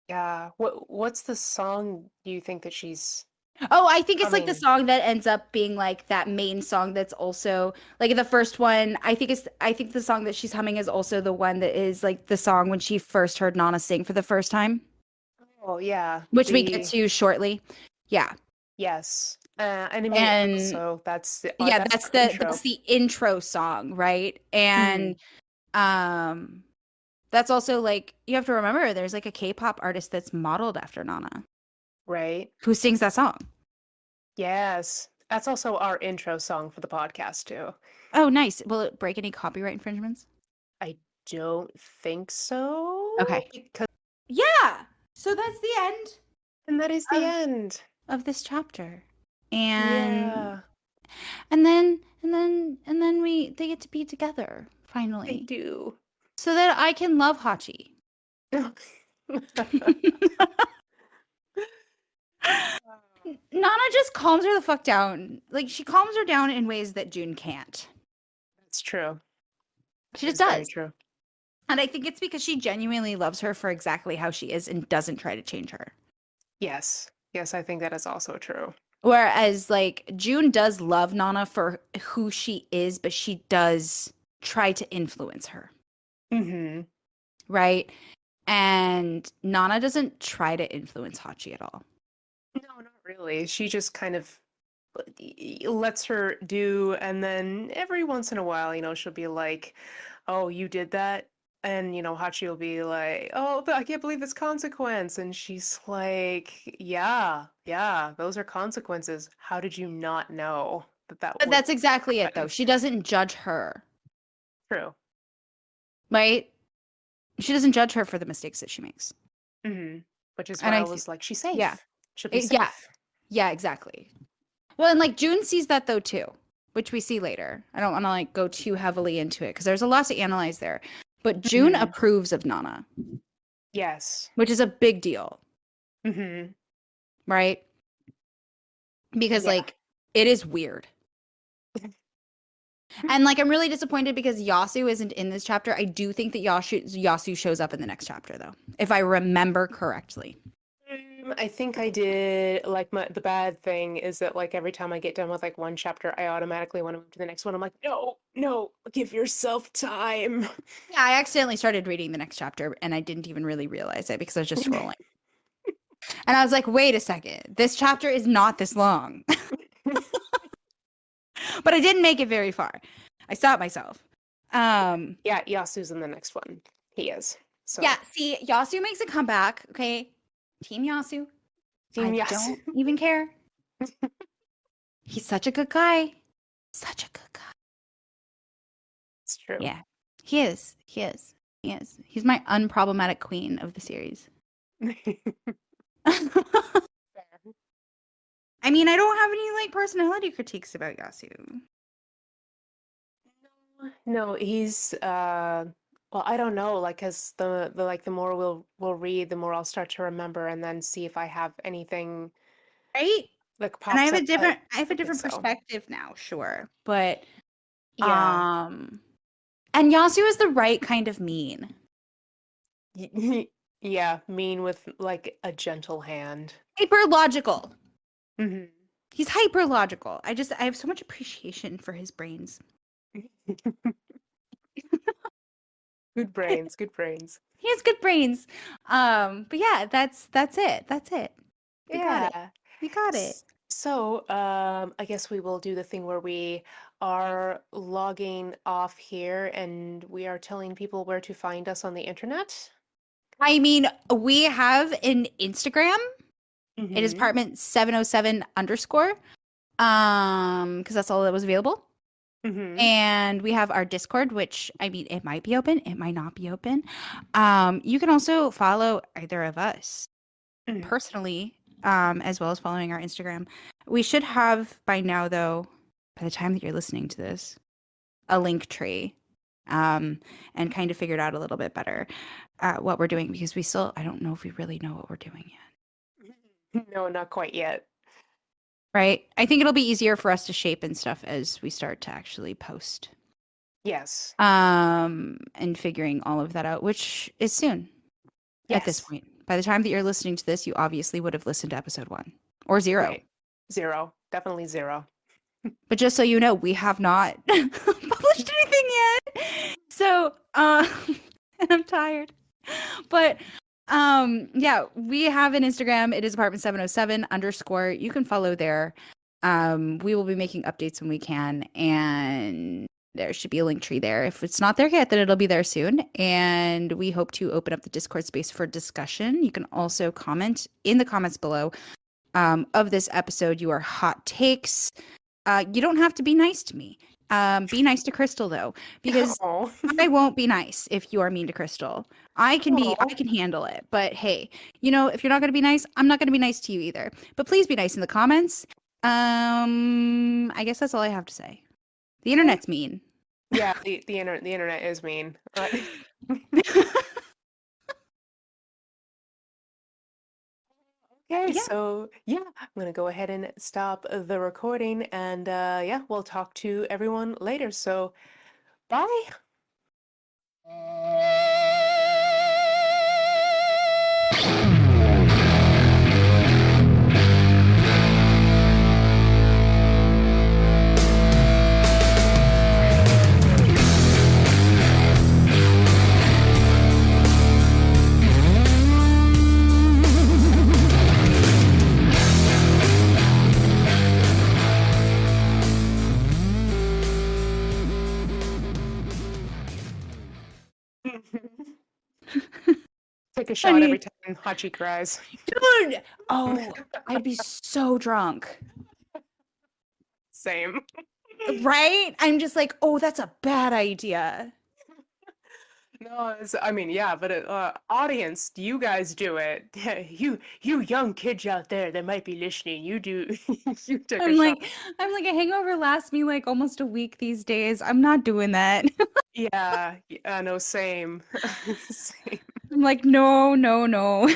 Yeah. What's the song you think that she's Oh, I think it's like the humming? song that ends up being like that main song that's also like the first one. I think the song that she's humming is also the one that is like the song when she first heard Nana sing for the first time, Oh, yeah. which we get to shortly. Yeah. Yes. And I mean And also yeah, that's that's our intro. the intro song, right? Mhm. And um that's also like you have to remember there's like a K-pop artist that's modeled after Nana Right? who sings that song. Yes. That's also our intro song for the podcast too. Oh, nice. Will it break any copyright infringements? I don't think so Okay. because Yeah. So that's the end and that is the of end. this chapter. And Yeah, and then they get to be together they finally. do. So that I can love Hachi. Nana just calms her the fuck down. Like she calms her down in ways that June can't. That's true. She just It's very does. true. And I think it's because she genuinely loves her for exactly how she is and doesn't try to change her. Yes. Yes, I think that is also true. Whereas like June does love Nana for who she is, but she does try to influence her. Mm-hmm. Right? And Nana doesn't try to influence Hachi at all. No, not really. She just kind of lets her do, and then every once in a while, she'll be like, "Oh, you did that," and Hachi will be like, "Oh, I can't believe this consequence," and she's like, "Yeah, yeah, those are consequences. How did you not know that But would that's exactly it though. happen?" She doesn't judge her, True. right? She doesn't judge her for the mistakes that she makes. Mm-hmm. Which is And why I I was like, "She's yeah. safe. She'll be Yeah. safe." Yeah, exactly. Well, and like June sees that though too, which we see later. I don't want to like go too heavily into it because there's a lot to analyze there. But June Mm-hmm. approves of Nana, Yes. which is a big deal, Mm-hmm. right? Because Yeah. like it is weird. And like I'm really disappointed because Yasu isn't in this chapter. I do think that Yasu shows up in the next chapter though, if I remember correctly. I think I did like the bad thing is that like every time I get done with like one chapter, I automatically want to move to the next one. I'm like, no, no, give yourself time. Yeah, I accidentally started reading the next chapter and I didn't even really realize it because I was just scrolling. And I was like, wait a second, this chapter is not this long. But I didn't make it very far. I stopped myself. Yeah, Yasu's in the next one. He is. So Yeah, see, Yasu makes a comeback, okay? Team Yasu. Team I Yasu. don't even care. He's such a good guy. Such a good guy. It's true. Yeah. He is. He is. He is. He's my unproblematic queen of the series. I mean, I don't have any like personality critiques about Yasu. No, he's Well, I don't know, like, cause the like the more we'll read, the more I'll start to remember, and then see if I have anything Right? like And pops up. I have a I think different so. perspective now, sure. But Yeah. and Yasu is the right kind of mean. Yeah, mean with like a gentle hand. Hyper logical. Hmm. He's hyper logical. I have so much appreciation for his brains. Good brains, good brains. He has good brains. But yeah, that's it. That's it. We got it. Yeah. We got it. So, I guess we will do the thing where we are logging off here and we are telling people where to find us on the internet. I mean, we have an Instagram. It is Mm-hmm. apartment 707 underscore. Because that's all that was available. Mm-hmm. And we have our Discord, which I mean, it might be open, it might not be open. You can also follow either of us Mm-hmm. personally, as well as following our Instagram. We should have by now, though, by the time that you're listening to this, a link tree, and kind of figured out a little bit better what we're doing because I don't know if we really know what we're doing yet. No, not quite yet. Right? I think it'll be easier for us to shape and stuff as we start to actually post. Yes. And figuring all of that out, which is soon at this Yes. point. By the time that you're listening to this, you obviously would have listened to episode 1 or 0. Right. Zero. Definitely zero. But just so you know, we have not published anything yet. So, and I'm tired. But yeah, we have an Instagram. It is apartment 707 underscore. You can follow there. We will be making updates when we can, and there should be a link tree there. If it's not there yet, then it'll be there soon. And we hope to open up the Discord space for discussion. You can also comment in the comments below of this episode your hot takes. You don't have to be nice to me. Be nice to Crystal though, because Oh. I won't be nice if you are mean to Crystal. I Oh. can handle it. But hey, if you're not going to be nice, I'm not going to be nice to you either. But please be nice in the comments. I guess that's all I have to say. The Okay. internet's mean. Yeah, the internet is mean. Okay, Yeah. so yeah, I'm gonna go ahead and stop the recording and yeah, we'll talk to everyone later. So bye. Take a shot every Honey, time Hachi cries. dude. Oh, I'd be so drunk. Same. Right? I'm just like, oh, that's a bad idea. No, I mean, yeah, but audience, you guys do it. You young kids out there that might be listening, you do. You take a I'm shot. like, I'm like a hangover lasts me like almost a week these days. I'm not doing that. Yeah, no, same. Same. I'm like, no, no, no.